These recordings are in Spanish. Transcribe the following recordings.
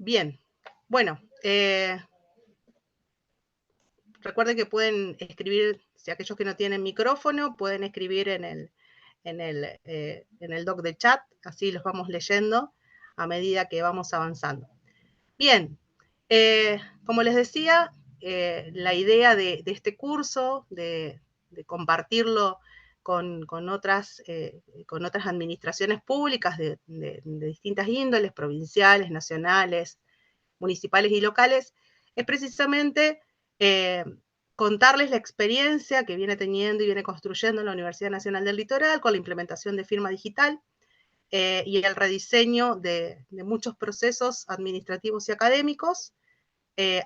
Bien, bueno, recuerden que pueden escribir, si aquellos que no tienen micrófono, pueden escribir en el doc de chat, así los vamos leyendo a medida que vamos avanzando. Bien, como les decía, la idea de este curso, de compartirlo con otras administraciones públicas de distintas índoles, provinciales, nacionales, municipales y locales, es precisamente contarles la experiencia que viene teniendo y viene construyendo la Universidad Nacional del Litoral con la implementación de firma digital y el rediseño de muchos procesos administrativos y académicos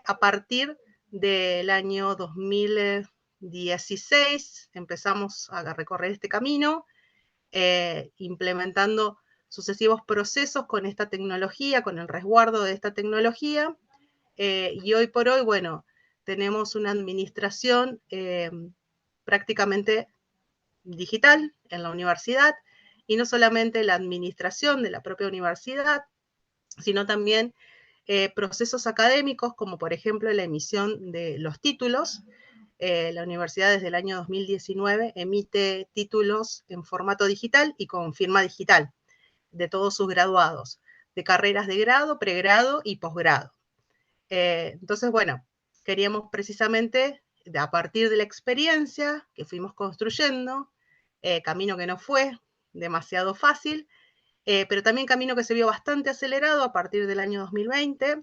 a partir del año 2016 empezamos a recorrer este camino, implementando sucesivos procesos con esta tecnología, con el resguardo de esta tecnología, y hoy por hoy, bueno, tenemos una administración prácticamente digital en la universidad, y no solamente la administración de la propia universidad, sino también procesos académicos, como por ejemplo la emisión de los títulos. La universidad desde el año 2019 emite títulos en formato digital y con firma digital de todos sus graduados, de carreras de grado, pregrado y posgrado. Entonces, bueno, queríamos precisamente, a partir de la experiencia que fuimos construyendo, camino que no fue demasiado fácil, pero también camino que se vio bastante acelerado a partir del año 2020,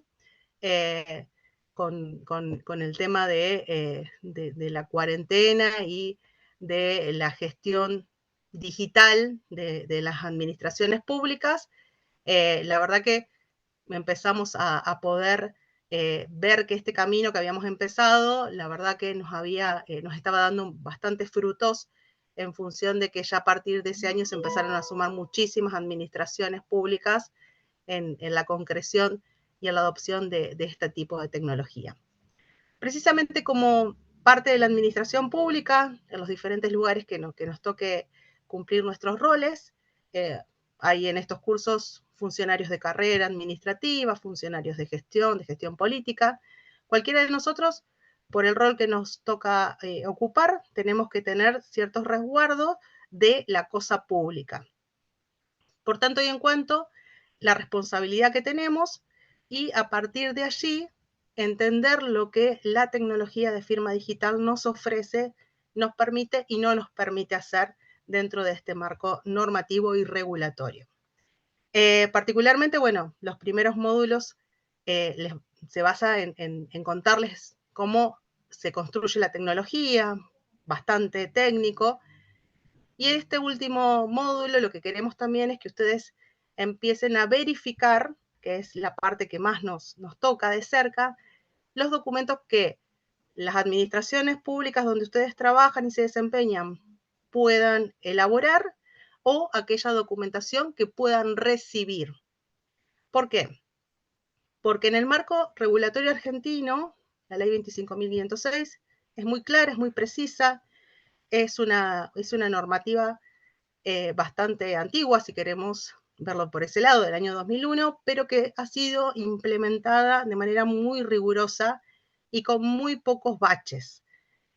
con el tema de la cuarentena y de la gestión digital de las administraciones públicas. La verdad que empezamos a poder ver que este camino que habíamos empezado, la verdad que nos estaba dando bastantes frutos en función de que ya a partir de ese año se empezaron a sumar muchísimas administraciones públicas en la concreción y en la adopción de este tipo de tecnología. Precisamente como parte de la administración pública, en los diferentes lugares que nos toque cumplir nuestros roles, hay en estos cursos funcionarios de carrera administrativa, funcionarios de gestión política. Cualquiera de nosotros, por el rol que nos toca ocupar, tenemos que tener ciertos resguardos de la cosa pública. Por tanto y en cuanto, la responsabilidad que tenemos y a partir de allí entender lo que la tecnología de firma digital nos ofrece, nos permite y no nos permite hacer dentro de este marco normativo y regulatorio. Particularmente, bueno, los primeros módulos se basa en contarles cómo se construye la tecnología, bastante técnico, y en este último módulo lo que queremos también es que ustedes empiecen a verificar, que es la parte que más nos toca de cerca, los documentos que las administraciones públicas donde ustedes trabajan y se desempeñan puedan elaborar o aquella documentación que puedan recibir. ¿Por qué? Porque en el marco regulatorio argentino, la ley 25.506 es muy clara, es muy precisa, es una normativa bastante antigua, si queremos verlo por ese lado, del año 2001, pero que ha sido implementada de manera muy rigurosa y con muy pocos baches.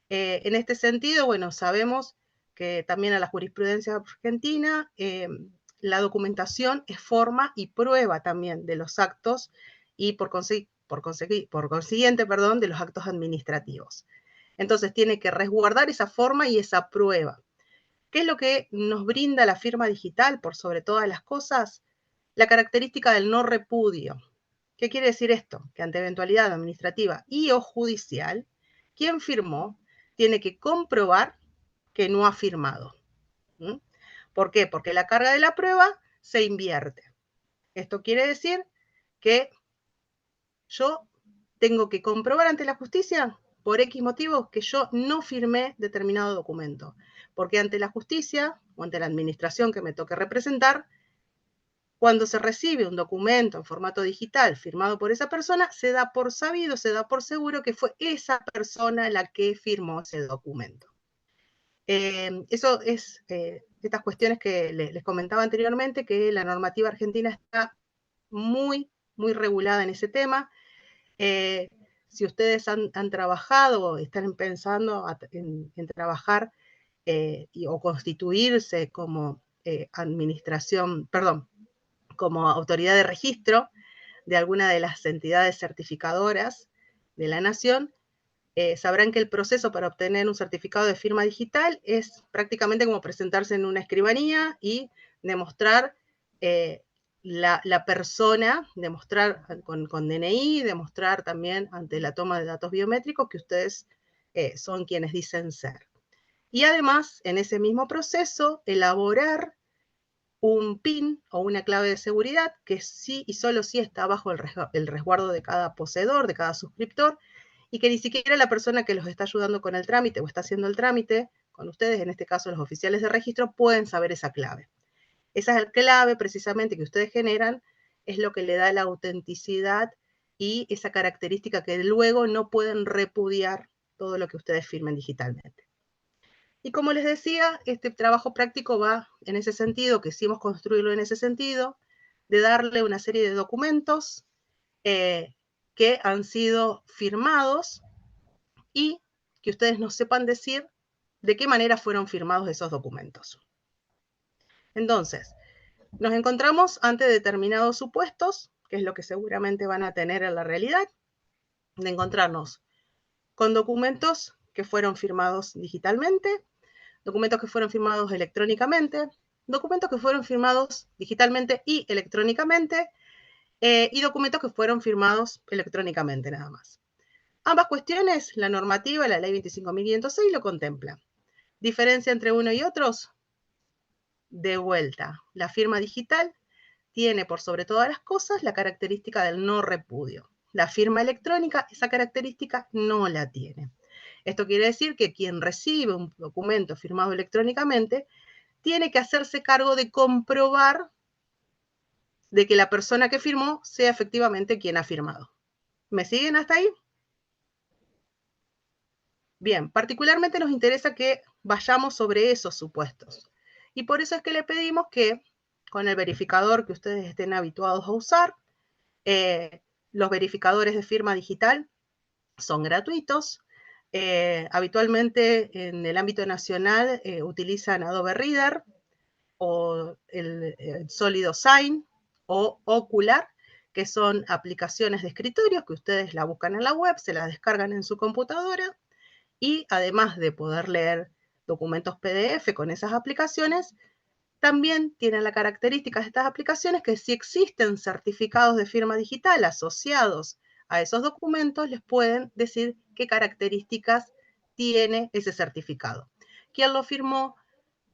En este sentido, bueno, sabemos que también a la jurisprudencia argentina la documentación es forma y prueba también de los actos y por consiguiente, perdón, de los actos administrativos. Entonces tiene que resguardar esa forma y esa prueba. ¿Qué es lo que nos brinda la firma digital por sobre todas las cosas? La característica del no repudio. ¿Qué quiere decir esto? Que ante eventualidad administrativa y o judicial, quien firmó tiene que comprobar que no ha firmado. ¿Mm? ¿Por qué? Porque la carga de la prueba se invierte. Esto quiere decir que yo tengo que comprobar ante la justicia, por X motivo, que yo no firmé determinado documento. Porque ante la justicia o ante la administración que me toque representar, cuando se recibe un documento en formato digital firmado por esa persona, se da por sabido, se da por seguro que fue esa persona la que firmó ese documento. Eso es estas cuestiones que les comentaba anteriormente, que la normativa argentina está muy muy regulada en ese tema. Si ustedes han trabajado o están pensando en trabajar o constituirse como como autoridad de registro de alguna de las entidades certificadoras de la Nación, sabrán que el proceso para obtener un certificado de firma digital es prácticamente como presentarse en una escribanía y demostrar la persona, demostrar con DNI, demostrar también ante la toma de datos biométricos que ustedes son quienes dicen ser. Y además, en ese mismo proceso, elaborar un PIN o una clave de seguridad que sí y solo sí está bajo el resguardo de cada poseedor, de cada suscriptor, y que ni siquiera la persona que los está ayudando con el trámite o está haciendo el trámite con ustedes, en este caso los oficiales de registro, pueden saber esa clave. Esa clave precisamente que ustedes generan es lo que le da la autenticidad y esa característica que luego no pueden repudiar todo lo que ustedes firmen digitalmente. Y como les decía, este trabajo práctico va en ese sentido, quisimos construirlo en ese sentido, de darle una serie de documentos que han sido firmados y que ustedes nos sepan decir de qué manera fueron firmados esos documentos. Entonces, nos encontramos ante determinados supuestos, que es lo que seguramente van a tener en la realidad, de encontrarnos con documentos que fueron firmados digitalmente, documentos que fueron firmados electrónicamente, documentos que fueron firmados digitalmente y electrónicamente, y documentos que fueron firmados electrónicamente nada más. Ambas cuestiones, la normativa, la ley 25.506 lo contempla. ¿Diferencia entre uno y otros? De vuelta, la firma digital tiene por sobre todas las cosas la característica del no repudio. La firma electrónica, esa característica no la tiene. Esto quiere decir que quien recibe un documento firmado electrónicamente tiene que hacerse cargo de comprobar de que la persona que firmó sea efectivamente quien ha firmado. ¿Me siguen hasta ahí? Bien, particularmente nos interesa que vayamos sobre esos supuestos. Y por eso es que le pedimos que con el verificador que ustedes estén habituados a usar, los verificadores de firma digital son gratuitos. Habitualmente en el ámbito nacional utilizan Adobe Reader o el Sólido Sign o Ocular, que son aplicaciones de escritorio que ustedes la buscan en la web, se la descargan en su computadora y además de poder leer documentos PDF con esas aplicaciones, también tienen la característica de estas aplicaciones que si existen certificados de firma digital asociados a esos documentos, les pueden decir qué características tiene ese certificado. ¿Quién lo firmó?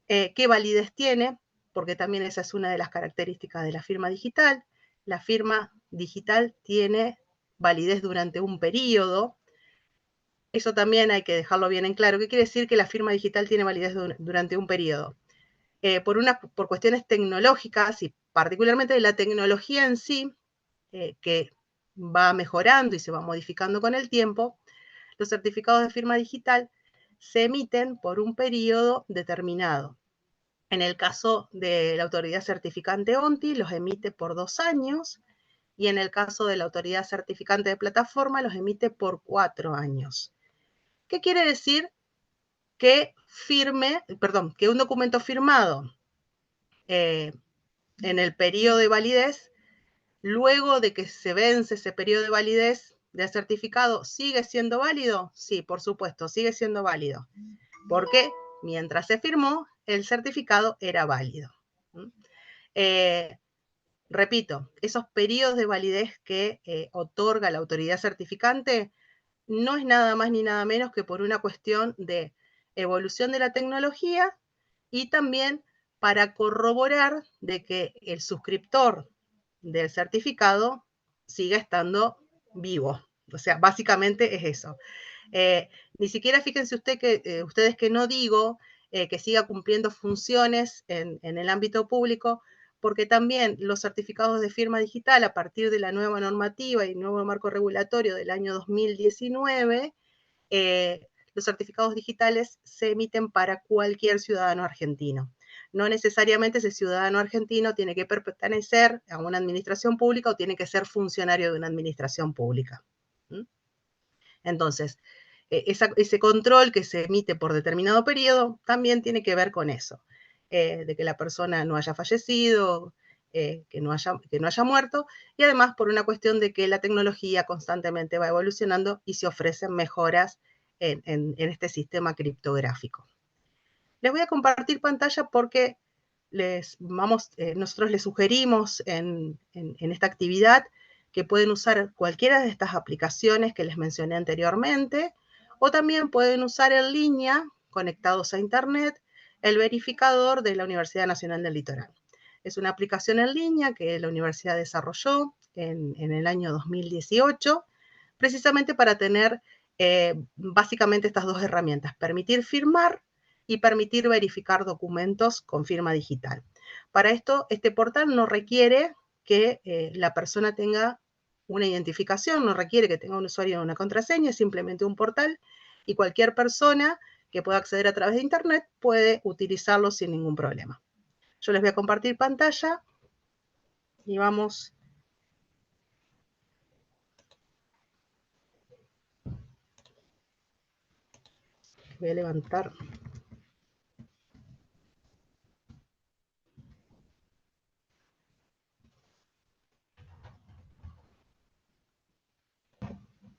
¿Qué validez tiene? Porque también esa es una de las características de la firma digital. La firma digital tiene validez durante un periodo. Eso también hay que dejarlo bien en claro. ¿Qué quiere decir que la firma digital tiene validez durante un periodo? Por cuestiones tecnológicas y particularmente de la tecnología en sí, que va mejorando y se va modificando con el tiempo, los certificados de firma digital se emiten por un periodo determinado. En el caso de la autoridad certificante ONTI, los emite por 2 años, y en el caso de la autoridad certificante de plataforma, los emite por 4 años. ¿Qué quiere decir? Que un documento firmado en el periodo de validez, luego de que se vence ese periodo de validez del certificado, ¿sigue siendo válido? Sí, por supuesto, sigue siendo válido. Porque mientras se firmó, el certificado era válido. Repito, esos periodos de validez que otorga la autoridad certificante no es nada más ni nada menos que por una cuestión de evolución de la tecnología y también para corroborar de que el suscriptor del certificado siga estando vivo. O sea, básicamente es eso. Ni siquiera fíjense ustedes que no digo que siga cumpliendo funciones en el ámbito público, porque también los certificados de firma digital, a partir de la nueva normativa y nuevo marco regulatorio del año 2019, los certificados digitales se emiten para cualquier ciudadano argentino. no necesariamente ese ciudadano argentino tiene que pertenecer a una administración pública o tiene que ser funcionario de una administración pública. Entonces, ese control que se emite por determinado periodo también tiene que ver con eso, de que la persona no haya fallecido, que no haya muerto, y además por una cuestión de que la tecnología constantemente va evolucionando y se ofrecen mejoras en este sistema criptográfico. Les voy a compartir pantalla porque nosotros les sugerimos en esta actividad que pueden usar cualquiera de estas aplicaciones que les mencioné anteriormente, o también pueden usar en línea, conectados a Internet, el verificador de la Universidad Nacional del Litoral. Es una aplicación en línea que la universidad desarrolló en el año 2018, precisamente para tener básicamente estas dos herramientas, permitir firmar y permitir verificar documentos con firma digital. Para esto, este portal no requiere que la persona tenga una identificación, no requiere que tenga un usuario y una contraseña, es simplemente un portal y cualquier persona que pueda acceder a través de Internet puede utilizarlo sin ningún problema. Yo les voy a compartir pantalla y vamos. Voy a levantar.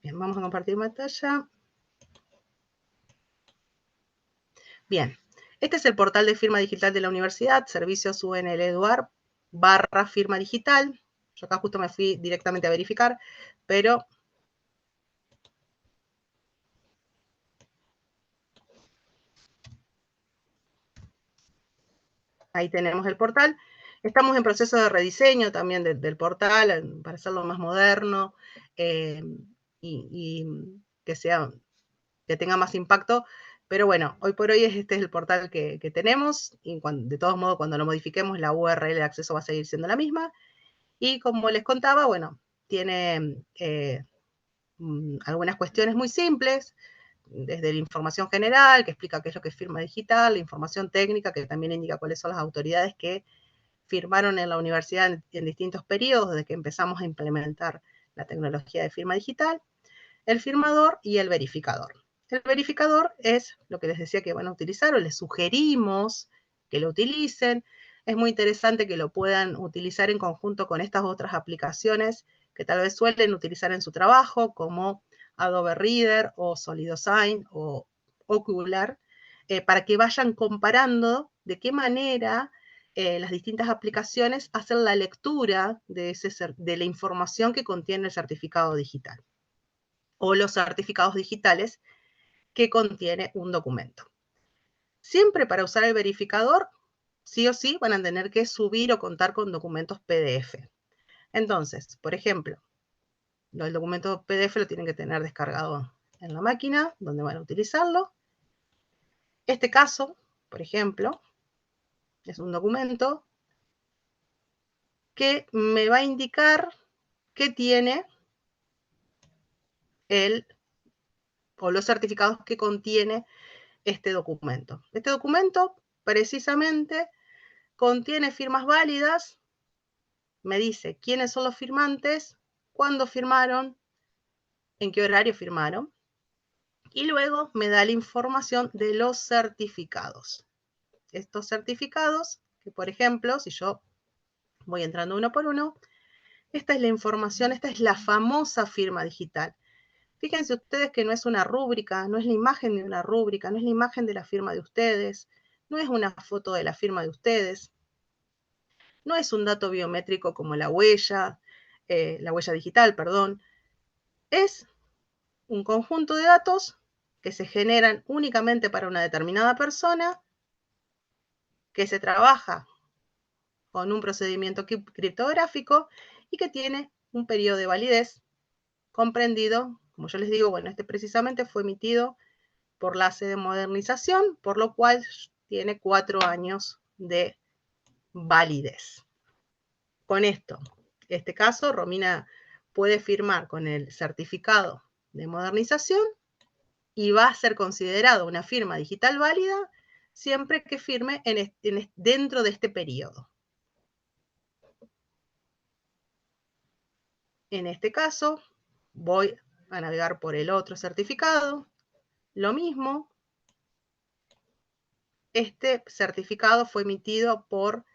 Bien, vamos a compartir pantalla. Bien, este es el portal de firma digital de la universidad, servicios UNL-EDUAR/firma digital. Yo acá justo me fui directamente a verificar, pero ahí tenemos el portal. Estamos en proceso de rediseño también del portal para hacerlo más moderno y que tenga más impacto. Pero bueno, hoy por hoy este es el portal que tenemos y de todos modos cuando lo modifiquemos la URL de acceso va a seguir siendo la misma. Y como les contaba, bueno, tiene algunas cuestiones muy simples, desde la información general, que explica qué es lo que es firma digital, la información técnica, que también indica cuáles son las autoridades que firmaron en la universidad en distintos periodos, desde que empezamos a implementar la tecnología de firma digital, el firmador y el verificador. El verificador es lo que les decía que van a utilizar, o les sugerimos que lo utilicen. Es muy interesante que lo puedan utilizar en conjunto con estas otras aplicaciones que tal vez suelen utilizar en su trabajo, como Adobe Reader o SolidSign o Ocular, para que vayan comparando de qué manera las distintas aplicaciones hacen la lectura de la información que contiene el certificado digital o los certificados digitales que contiene un documento. Siempre para usar el verificador, sí o sí van a tener que subir o contar con documentos PDF. Entonces, por ejemplo, el documento PDF lo tienen que tener descargado en la máquina donde van a utilizarlo. Este caso, por ejemplo, es un documento que me va a indicar que tiene o los certificados que contiene este documento. Este documento precisamente contiene firmas válidas, me dice quiénes son los firmantes, cuándo firmaron, en qué horario firmaron, y luego me da la información de los certificados. Estos certificados, que por ejemplo, si yo voy entrando uno por uno, esta es la información, esta es la famosa firma digital. Fíjense ustedes que no es una rúbrica, no es la imagen de una rúbrica, no es la imagen de la firma de ustedes, no es una foto de la firma de ustedes, no es un dato biométrico como la huella digital, perdón, es un conjunto de datos que se generan únicamente para una determinada persona, que se trabaja con un procedimiento criptográfico y que tiene un periodo de validez comprendido, como yo les digo, bueno, este precisamente fue emitido por la ACE de modernización, por lo cual tiene 4 años de validez. Con esto, en este caso, Romina puede firmar con el certificado de modernización y va a ser considerado una firma digital válida siempre que firme dentro de este periodo. En este caso, voy a navegar por el otro certificado. Lo mismo, este certificado fue emitido por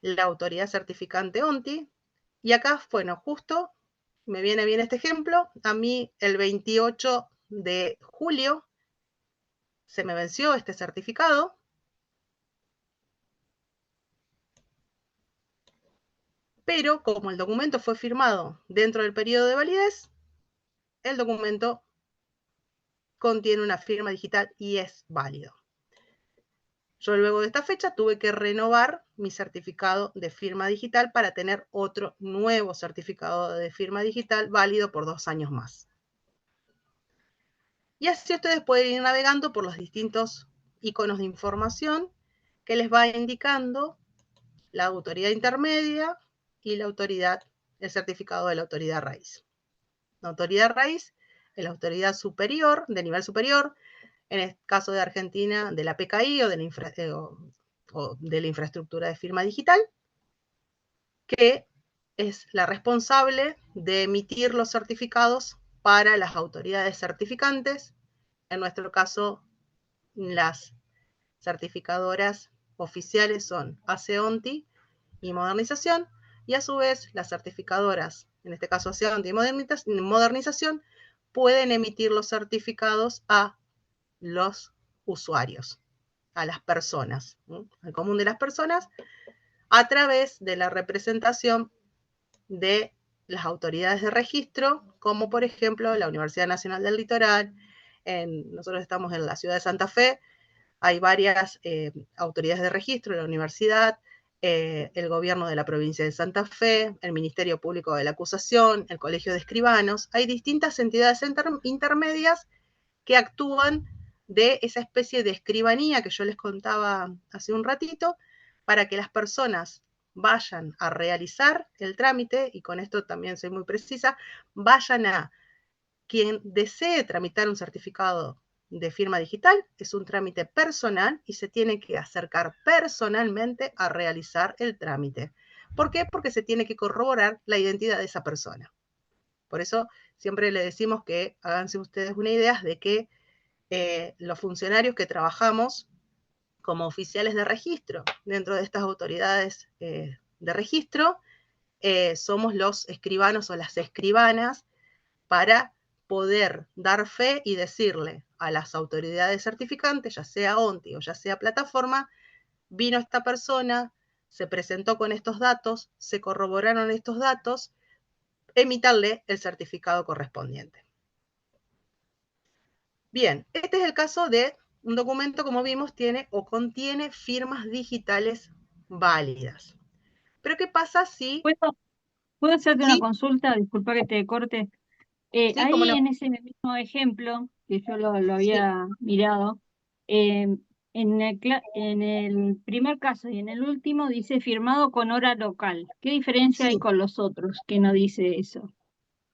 la autoridad certificante ONTI, y acá, bueno, justo me viene bien este ejemplo. A mí el 28 de julio se me venció este certificado. Pero como el documento fue firmado dentro del periodo de validez, el documento contiene una firma digital y es válido. Yo luego de esta fecha tuve que renovar mi certificado de firma digital para tener otro nuevo certificado de firma digital válido por 2 años más. Y así ustedes pueden ir navegando por los distintos iconos de información que les va indicando la autoridad intermedia y la autoridad, el certificado de la autoridad raíz. La autoridad raíz es la autoridad superior, de nivel superior, en el caso de Argentina, de la PKI o de la infraestructura de firma digital, que es la responsable de emitir los certificados para las autoridades certificantes, en nuestro caso, las certificadoras oficiales son ACEONTI y Modernización, y a su vez las certificadoras, en este caso ACEONTI y Modernización, pueden emitir los certificados a los usuarios, a las personas, ¿sí? Al común de las personas, a través de la representación de las autoridades de registro, como por ejemplo la Universidad Nacional del Litoral. Nosotros estamos en la ciudad de Santa Fe, hay varias autoridades de registro, la universidad, el gobierno de la provincia de Santa Fe, el Ministerio Público de la Acusación, el Colegio de Escribanos. Hay distintas entidades intermedias que actúan de esa especie de escribanía que yo les contaba hace un ratito, para que las personas vayan a realizar el trámite, y con esto también soy muy precisa, vayan a quien desee tramitar un certificado de firma digital, es un trámite personal y se tiene que acercar personalmente a realizar el trámite. ¿Por qué? Porque se tiene que corroborar la identidad de esa persona. Por eso siempre le decimos que háganse ustedes una idea de que los funcionarios que trabajamos como oficiales de registro dentro de estas autoridades de registro, somos los escribanos o las escribanas para poder dar fe y decirle a las autoridades certificantes, ya sea ONTI o ya sea plataforma, vino esta persona, se presentó con estos datos, se corroboraron estos datos, emitarle el certificado correspondiente. Bien, este es el caso de un documento, como vimos, tiene o contiene firmas digitales válidas. Pero ¿qué pasa si... ¿Puedo hacerte una Sí, consulta? Disculpa que te corte. sí, cómo Ahí no. en ese mismo ejemplo, que yo lo Sí, había mirado, en el primer caso y en el último dice firmado con hora local. ¿Qué diferencia hay sí. con los otros que no dice eso?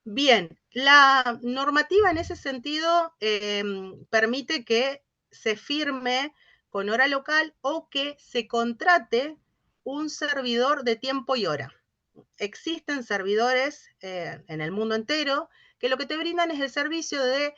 Bien, la normativa en ese sentido permite que se firme con hora local o que se contrate un servidor de tiempo y hora. Existen servidores en el mundo entero que lo que te brindan es el servicio de,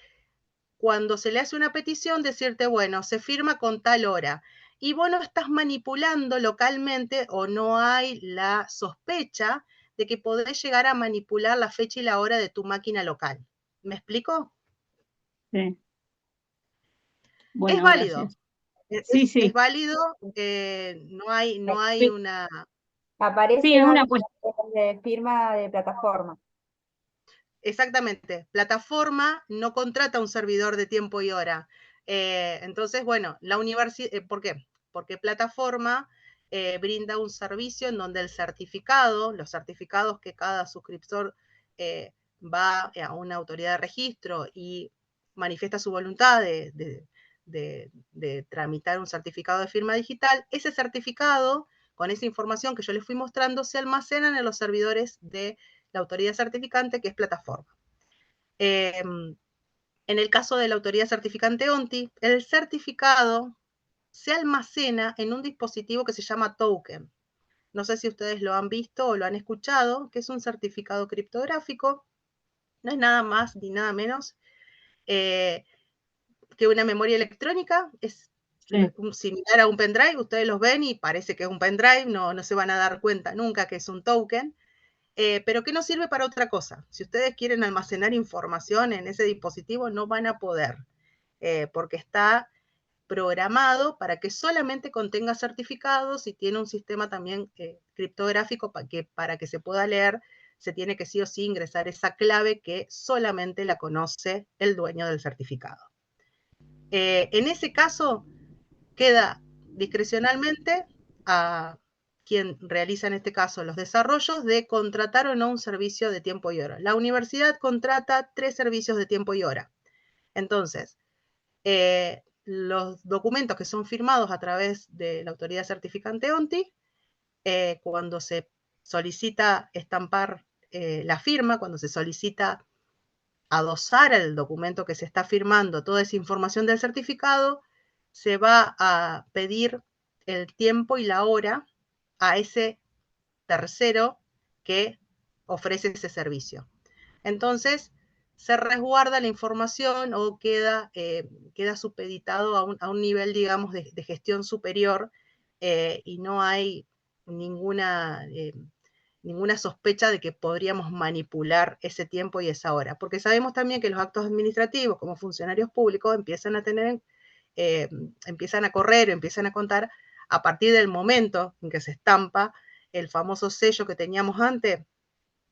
cuando se le hace una petición, decirte, bueno, se firma con tal hora. Y vos no estás manipulando localmente, o no hay la sospecha de que podés llegar a manipular la fecha y la hora de tu máquina local. ¿Me explico? Sí. Es Bueno, válido. gracias. Sí, Es sí. válido. No hay Sí, una... sí, Aparece es una varios cuestión. de firma de plataforma. Exactamente. Plataforma no contrata un servidor de tiempo y hora. Entonces, bueno, la universidad, ¿por qué? Porque plataforma brinda un servicio en donde el certificado, los certificados que cada suscriptor va a una autoridad de registro y manifiesta su voluntad de tramitar un certificado de firma digital, ese certificado, con esa información que yo les fui mostrando, se almacenan en los servidores de la autoridad certificante, que es plataforma. En el caso de la autoridad certificante ONTI, el certificado se almacena en un dispositivo que se llama token. No sé si ustedes lo han visto o lo han escuchado, que es un certificado criptográfico. No es nada más ni nada menos que una memoria electrónica. Es similar a un pendrive. Ustedes los ven y parece que es un pendrive, no se van a dar cuenta nunca que es un token. Pero que no sirve para otra cosa. Si ustedes quieren almacenar información en ese dispositivo, no van a poder, porque está programado para que solamente contenga certificados y tiene un sistema también criptográfico para que se pueda leer, se tiene que sí o sí ingresar esa clave que solamente la conoce el dueño del certificado. En ese caso, queda discrecionalmente a quien realiza en este caso los desarrollos de contratar o no un servicio de tiempo y hora. La universidad contrata 3 servicios de tiempo y hora. Entonces, los documentos que son firmados a través de la autoridad certificante ONTI, cuando se solicita estampar la firma, cuando se solicita adosar al documento que se está firmando toda esa información del certificado, se va a pedir el tiempo y la hora a ese tercero que ofrece ese servicio. Entonces, se resguarda la información o queda supeditado a un nivel, digamos, de gestión superior, y no hay ninguna sospecha de que podríamos manipular ese tiempo y esa hora, porque sabemos también que los actos administrativos como funcionarios públicos empiezan a correr, empiezan a contar a partir del momento en que se estampa el famoso sello que teníamos antes.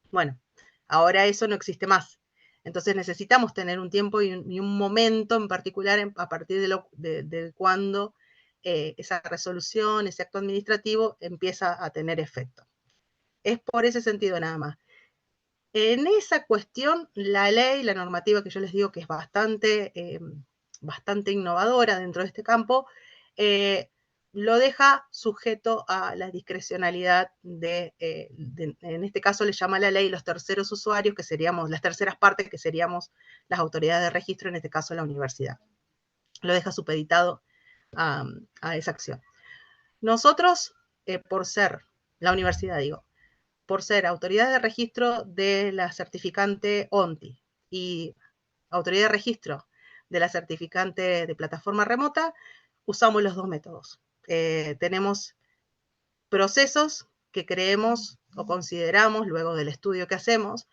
Bueno, ahora eso no existe más. Entonces necesitamos tener un tiempo y un momento en particular a partir de cuando esa resolución, ese acto administrativo empieza a tener efecto. Es por ese sentido nada más. En esa cuestión, la ley, la normativa que yo les digo que es bastante innovadora dentro de este campo, lo deja sujeto a la discrecionalidad en este caso le llama la ley los terceros usuarios, que seríamos las terceras partes, que seríamos las autoridades de registro, en este caso la universidad. Lo deja supeditado a esa acción. Nosotros, por ser la universidad, por ser autoridad de registro de la certificante ONTI y autoridad de registro de la certificante de plataforma remota, usamos los dos métodos. Tenemos procesos que creemos o consideramos, luego del estudio que hacemos,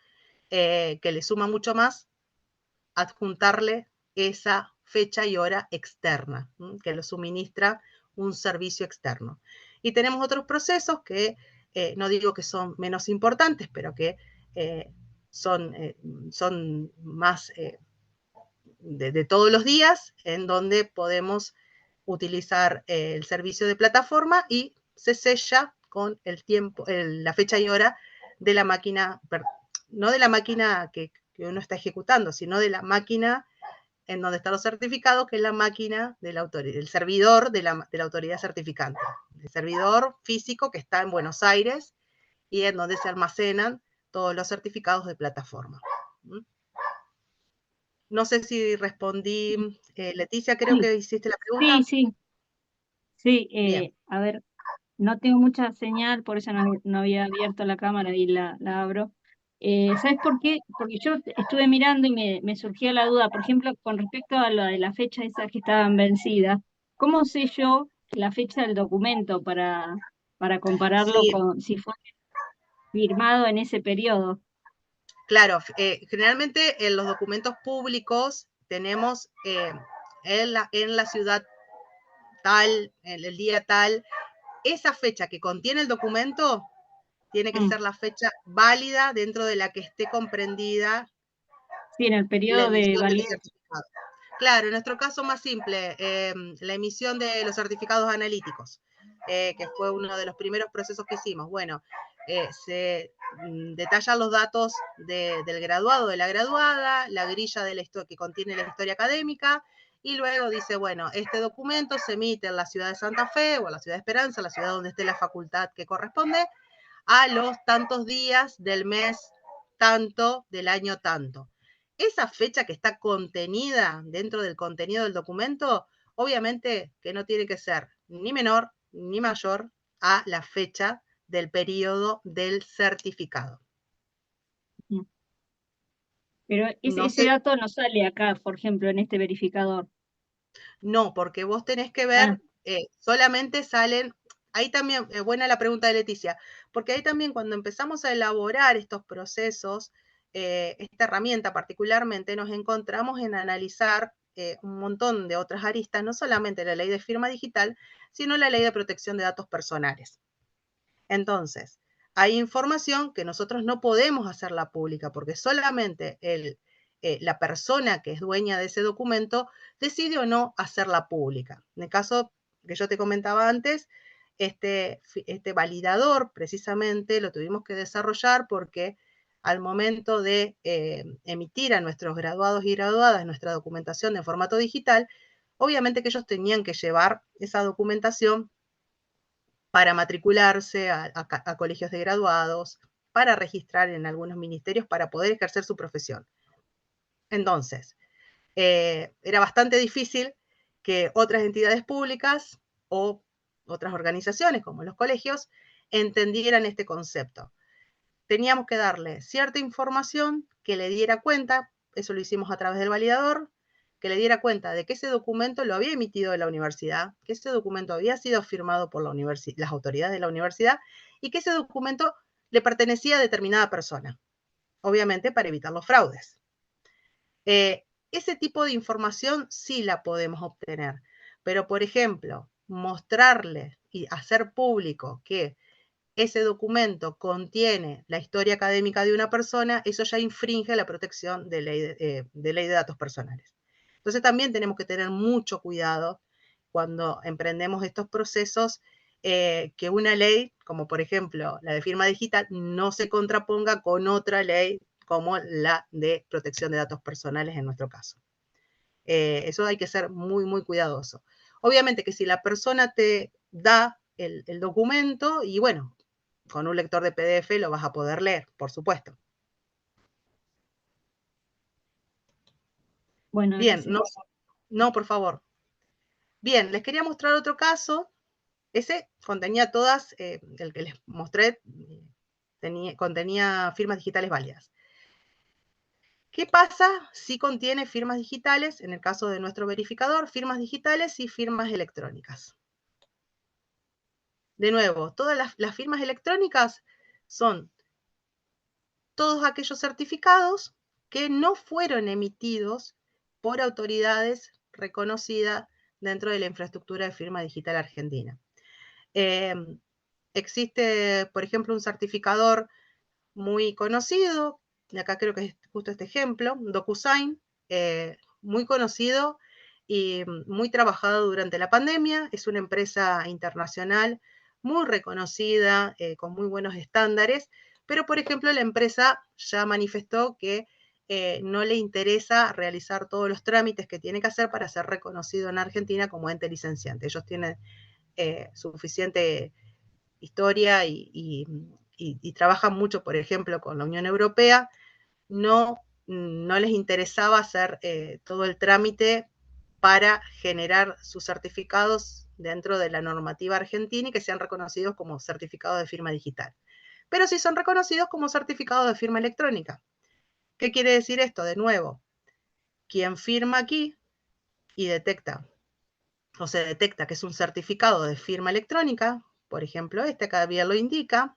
que le suma mucho más adjuntarle esa fecha y hora externa, que lo suministra un servicio externo. Y tenemos otros procesos que no digo que son menos importantes, pero que son más de todos los días, en donde podemos utilizar el servicio de plataforma y se sella con el tiempo, la fecha y hora de la máquina, no de la máquina que uno está ejecutando, sino de la máquina en donde están los certificados, que es la máquina de la autoridad, el servidor de la autoridad certificante, el servidor físico que está en Buenos Aires y en donde se almacenan todos los certificados de plataforma. No sé si respondí, Leticia, creo que hiciste la pregunta. Sí, a ver, no tengo mucha señal, por eso no había abierto la cámara y la abro. ¿Sabes por qué? Porque yo estuve mirando y me surgía la duda, por ejemplo, con respecto a lo de la fecha esas que estaban vencidas, ¿cómo sé yo la fecha del documento para compararlo Sí, con si fue firmado en ese periodo? claro, generalmente en los documentos públicos tenemos en la ciudad tal, en el día tal, esa fecha que contiene el documento tiene que ser la fecha válida dentro de la que esté comprendida Sí, en el la periodo de emisión del validez. certificado. Claro, en nuestro caso más simple, la emisión de los certificados analíticos, que fue uno de los primeros procesos que hicimos. Bueno, se detallan los datos del graduado, de la graduada, la grilla de que contiene la historia académica, y luego dice, bueno, este documento se emite en la ciudad de Santa Fe o en la ciudad de Esperanza, la ciudad donde esté la facultad que corresponde, a los tantos días del mes tanto, del año tanto. Esa fecha que está contenida dentro del contenido del documento, obviamente que no tiene que ser ni menor ni mayor a la fecha del periodo del certificado. Pero No ese sé, dato no sale acá, por ejemplo, en este verificador. no, porque vos tenés que Ah, ver, solamente salen, ahí también, buena la pregunta de Leticia, porque ahí también cuando empezamos a elaborar estos procesos, esta herramienta particularmente, nos encontramos en analizar un montón de otras aristas, no solamente la ley de firma digital, sino la ley de protección de datos personales. Entonces, hay información que nosotros no podemos hacerla pública porque solamente la persona que es dueña de ese documento decide o no hacerla pública. En el caso que yo te comentaba antes, este validador precisamente lo tuvimos que desarrollar porque al momento de emitir a nuestros graduados y graduadas nuestra documentación en formato digital, obviamente que ellos tenían que llevar esa documentación para matricularse a colegios de graduados, para registrar en algunos ministerios, para poder ejercer su profesión. Entonces, era bastante difícil que otras entidades públicas o otras organizaciones como los colegios entendieran este concepto. Teníamos que darle cierta información que le diera cuenta, eso lo hicimos a través del validador, que le diera cuenta de que ese documento lo había emitido la universidad, que ese documento había sido firmado por las autoridades de la universidad y que ese documento le pertenecía a determinada persona, obviamente para evitar los fraudes. Ese tipo de información sí la podemos obtener, pero por ejemplo, mostrarle y hacer público que ese documento contiene la historia académica de una persona, eso ya infringe la protección de ley de datos personales. Entonces también tenemos que tener mucho cuidado cuando emprendemos estos procesos, que una ley, como por ejemplo la de firma digital, no se contraponga con otra ley como la de protección de datos personales en nuestro caso. Eso hay que ser muy, muy cuidadoso. Obviamente que si la persona te da el documento, y bueno, con un lector de PDF lo vas a poder leer, por supuesto. bueno, Bien, gracias. no, por favor. Bien, les quería mostrar otro caso. Ese contenía todas, el que les mostré, contenía firmas digitales válidas. ¿Qué pasa si contiene firmas digitales? En el caso de nuestro verificador, firmas digitales y firmas electrónicas. De nuevo, todas las firmas electrónicas son todos aquellos certificados que no fueron emitidos por autoridades reconocidas dentro de la infraestructura de firma digital argentina. Existe, por ejemplo, un certificador muy conocido, y acá creo que es justo este ejemplo, DocuSign, muy conocido y muy trabajado durante la pandemia. Es una empresa internacional muy reconocida, con muy buenos estándares, pero por ejemplo la empresa ya manifestó que no le interesa realizar todos los trámites que tiene que hacer para ser reconocido en Argentina como ente licenciante. Ellos tienen suficiente historia y trabajan mucho, por ejemplo, con la Unión Europea. No les interesaba hacer todo el trámite para generar sus certificados dentro de la normativa argentina y que sean reconocidos como certificados de firma digital. Pero sí son reconocidos como certificados de firma electrónica. ¿Qué quiere decir esto? De nuevo, quien firma aquí y detecta, o se detecta que es un certificado de firma electrónica, por ejemplo, este acá bien lo indica,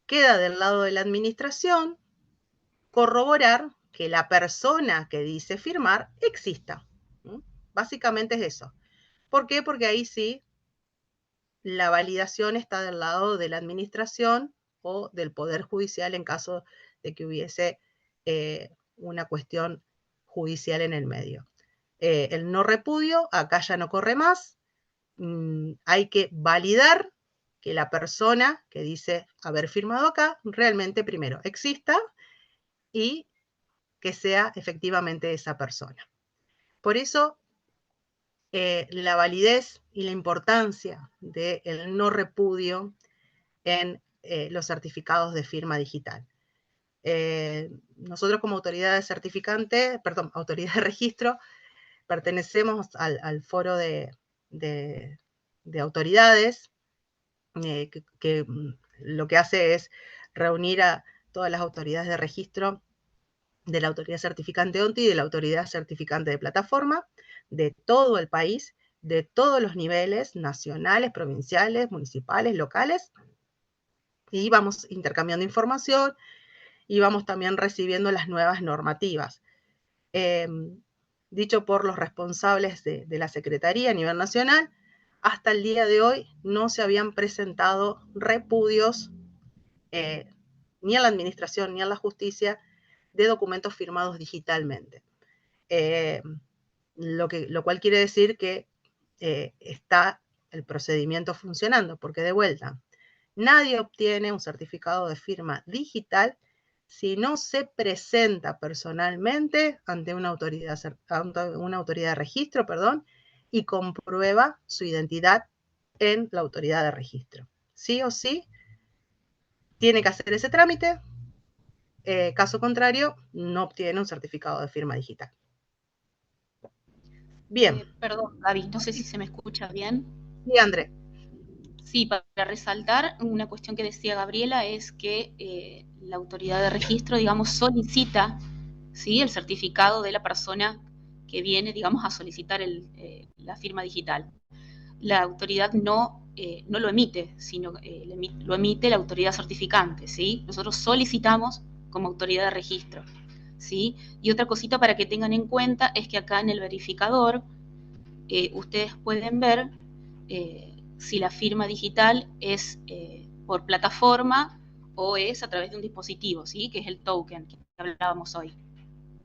queda del lado de la administración corroborar que la persona que dice firmar exista. Básicamente es eso. ¿Por qué? Porque ahí sí la validación está del lado de la administración o del Poder Judicial en caso de que hubiese una cuestión judicial en el medio. El no repudio, acá ya no corre más. Hay que validar que la persona que dice haber firmado acá realmente primero exista y que sea efectivamente esa persona. Por eso, la validez y la importancia del no repudio en los certificados de firma digital. Nosotros como autoridad de certificante, perdón, autoridad de registro, pertenecemos al foro de autoridades, que lo que hace es reunir a todas las autoridades de registro de la autoridad certificante ONTI y de la autoridad certificante de plataforma de todo el país, de todos los niveles, nacionales, provinciales, municipales, locales, y vamos intercambiando información y vamos también recibiendo las nuevas normativas. Dicho por los responsables de la Secretaría a nivel nacional, hasta el día de hoy no se habían presentado repudios ni a la administración ni a la justicia de documentos firmados digitalmente. Lo cual quiere decir que está el procedimiento funcionando, porque de vuelta, nadie obtiene un certificado de firma digital si no se presenta personalmente ante una autoridad de registro, y comprueba su identidad en la autoridad de registro. Sí o sí, tiene que hacer ese trámite. Caso contrario, no obtiene un certificado de firma digital. Bien. Perdón, Gaby, no sé si se me escucha bien. Sí, André. Sí, para resaltar una cuestión que decía Gabriela es que la autoridad de registro, digamos, solicita, ¿sí?, el certificado de la persona que viene, digamos, a solicitar la firma digital. La autoridad no lo emite, sino lo emite la autoridad certificante, ¿sí? Nosotros solicitamos como autoridad de registro, ¿sí? Y otra cosita para que tengan en cuenta es que acá en el verificador ustedes pueden ver si la firma digital es por plataforma o es a través de un dispositivo, ¿sí?, que es el token que hablábamos hoy.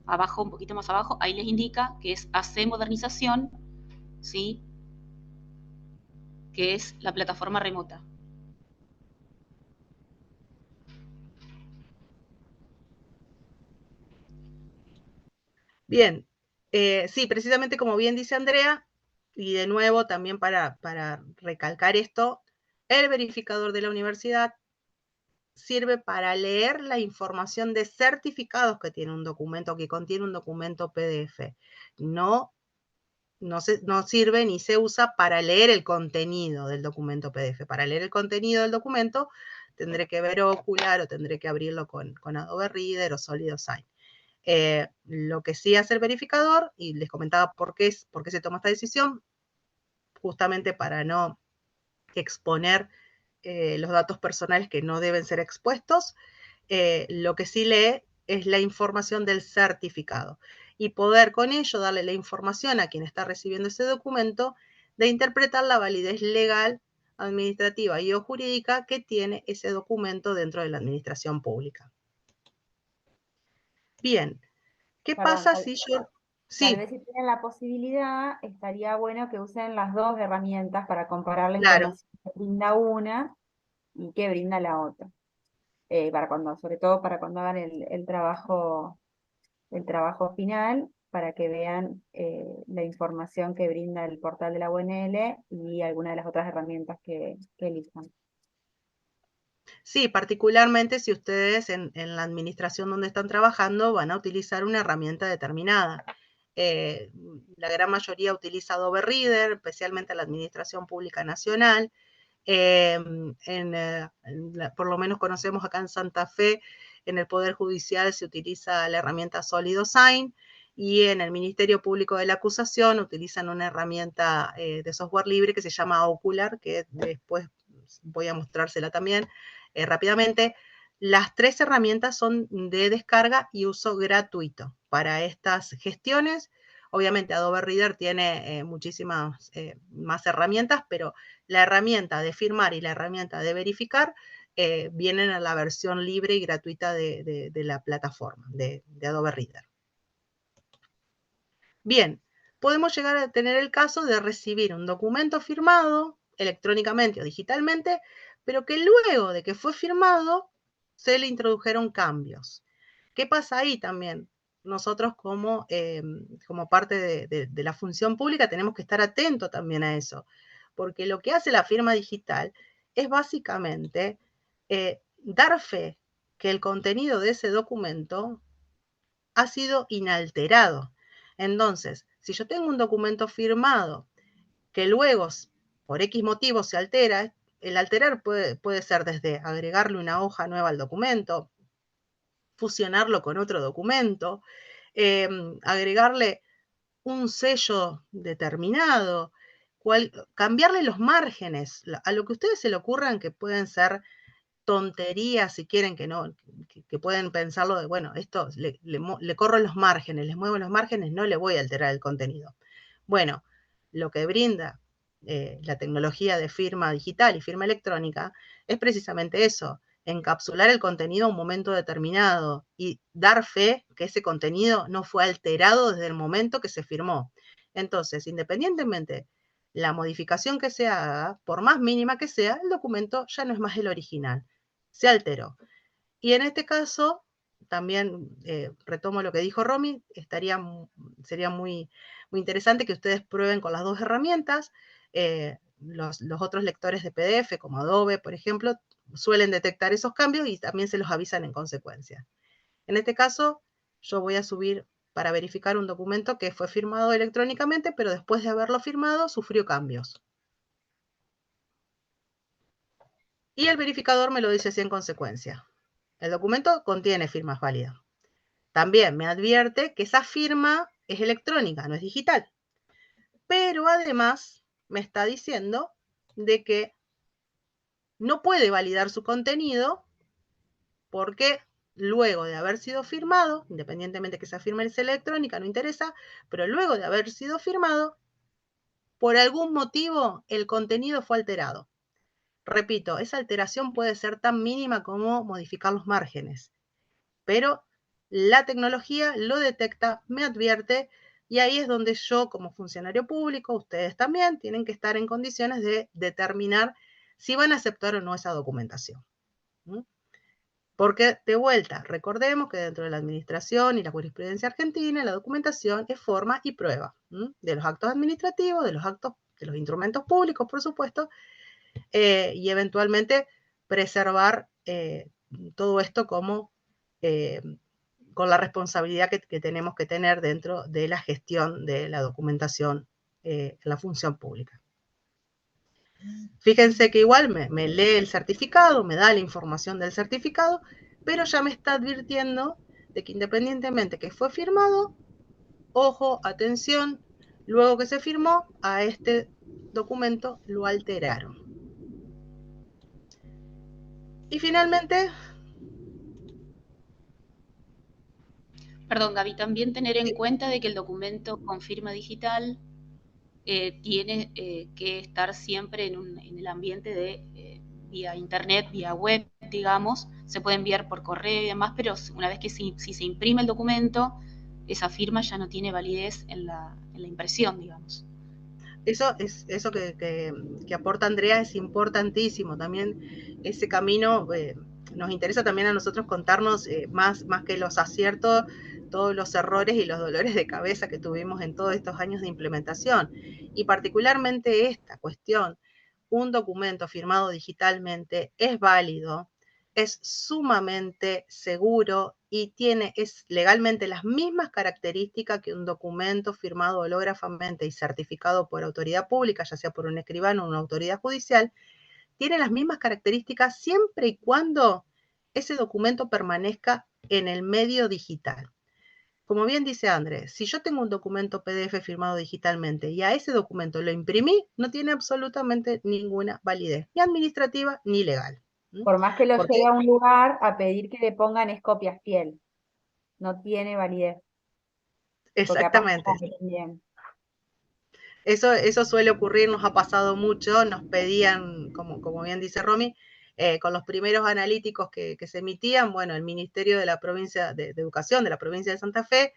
Abajo, un poquito más abajo, ahí les indica que es AC Modernización, ¿sí?, que es la plataforma remota. Bien, sí, precisamente como bien dice Andrea, y de nuevo también para recalcar esto, el verificador de la universidad sirve para leer la información de certificados que tiene un documento, que contiene un documento PDF. No sirve ni se usa para leer el contenido del documento PDF. Para leer el contenido del documento tendré que ver Ocular o tendré que abrirlo con Adobe Reader o SolidSign. Lo que sí hace el verificador, y les comentaba por qué se toma esta decisión, justamente para no exponer los datos personales que no deben ser expuestos, lo que sí lee es la información del certificado y poder con ello darle la información a quien está recibiendo ese documento de interpretar la validez legal, administrativa y o jurídica que tiene ese documento dentro de la administración pública. Bien, ¿qué pasa si yo...? Sí. Tal vez si tienen la posibilidad, estaría bueno que usen las dos herramientas para comparar la Claro. información que brinda una y que brinda la otra. Sobre todo para cuando hagan el trabajo final, para que vean la información que brinda el portal de la UNL y alguna de las otras herramientas que elijan. Sí, particularmente si ustedes en la administración donde están trabajando van a utilizar una herramienta determinada. La gran mayoría utiliza Adobe Reader, especialmente la Administración Pública Nacional. Por lo menos conocemos acá en Santa Fe, en el Poder Judicial se utiliza la herramienta SolidSign, y en el Ministerio Público de la Acusación utilizan una herramienta de software libre que se llama Ocular, que después voy a mostrársela también rápidamente. Las tres herramientas son de descarga y uso gratuito para estas gestiones. Obviamente Adobe Reader tiene muchísimas más herramientas, pero la herramienta de firmar y la herramienta de verificar vienen a la versión libre y gratuita de la plataforma de Adobe Reader. Bien, podemos llegar a tener el caso de recibir un documento firmado electrónicamente o digitalmente, pero que luego de que fue firmado se le introdujeron cambios. ¿Qué pasa ahí también? Nosotros como parte de la función pública tenemos que estar atentos también a eso, porque lo que hace la firma digital es básicamente dar fe que el contenido de ese documento ha sido inalterado. Entonces, Si yo tengo un documento firmado que luego, por X motivo, se altera, el alterar puede ser desde agregarle una hoja nueva al documento, fusionarlo con otro documento, agregarle un sello determinado, cambiarle los márgenes, a lo que a ustedes se le ocurran, que pueden ser tonterías, si quieren, que pueden pensarlo de, bueno, esto le corro los márgenes, les muevo los márgenes, no le voy a alterar el contenido. Bueno, lo que brinda la tecnología de firma digital y firma electrónica es precisamente eso, encapsular el contenido a un momento determinado y dar fe que ese contenido no fue alterado desde el momento que se firmó. Entonces, independientemente la modificación que se haga, por más mínima que sea, el documento ya no es más el original, se alteró. Y en este caso, también retomo lo que dijo Romy, sería muy interesante que ustedes prueben con las dos herramientas. Los otros lectores de PDF, como Adobe, por ejemplo, suelen detectar esos cambios y también se los avisan en consecuencia. En este caso, yo voy a subir para verificar un documento que fue firmado electrónicamente, pero después de haberlo firmado, sufrió cambios. Y el verificador me lo dice así en consecuencia. El documento contiene firmas válidas. También me advierte que esa firma es electrónica, no es digital. Pero además me está diciendo de que no puede validar su contenido porque luego de haber sido firmado, independientemente que esa firma es electrónica, no interesa, pero luego de haber sido firmado, por algún motivo el contenido fue alterado. Repito, esa alteración puede ser tan mínima como modificar los márgenes, pero la tecnología lo detecta, me advierte, y ahí es donde yo, como funcionario público, ustedes también tienen que estar en condiciones de determinar si van a aceptar o no esa documentación. Porque, de vuelta, recordemos que dentro de la administración y la jurisprudencia argentina, la documentación es forma y prueba de los actos administrativos, de los instrumentos públicos, por supuesto, y eventualmente preservar todo esto como con la responsabilidad que tenemos que tener dentro de la gestión de la documentación en la función pública. Fíjense que igual me lee el certificado, me da la información del certificado, pero ya me está advirtiendo de que independientemente que fue firmado, ojo, atención, luego que se firmó, a este documento lo alteraron. Y finalmente... Perdón, Gaby, también tener en cuenta de que el documento con firma digital tiene que estar siempre en el ambiente de vía internet, vía web, digamos, se puede enviar por correo y demás, pero una vez que si se imprime el documento, esa firma ya no tiene validez en la impresión, digamos. Eso que aporta Andrea es importantísimo. También ese camino nos interesa también a nosotros contarnos más que los aciertos, todos los errores y los dolores de cabeza que tuvimos en todos estos años de implementación. Y particularmente esta cuestión, un documento firmado digitalmente es válido, es sumamente seguro y es legalmente las mismas características que un documento firmado hológrafamente y certificado por autoridad pública, ya sea por un escribano o una autoridad judicial, tiene las mismas características siempre y cuando ese documento permanezca en el medio digital. Como bien dice Andrés, si yo tengo un documento PDF firmado digitalmente y a ese documento lo imprimí, no tiene absolutamente ninguna validez, ni administrativa ni legal. Por más que lo lleve a un lugar a pedir que le pongan es copia fiel, no tiene validez. Exactamente. Eso suele ocurrir, nos ha pasado mucho, nos pedían, como bien dice Romy, con los primeros analíticos que se emitían, bueno, el Ministerio de la Provincia de Educación de la provincia de Santa Fe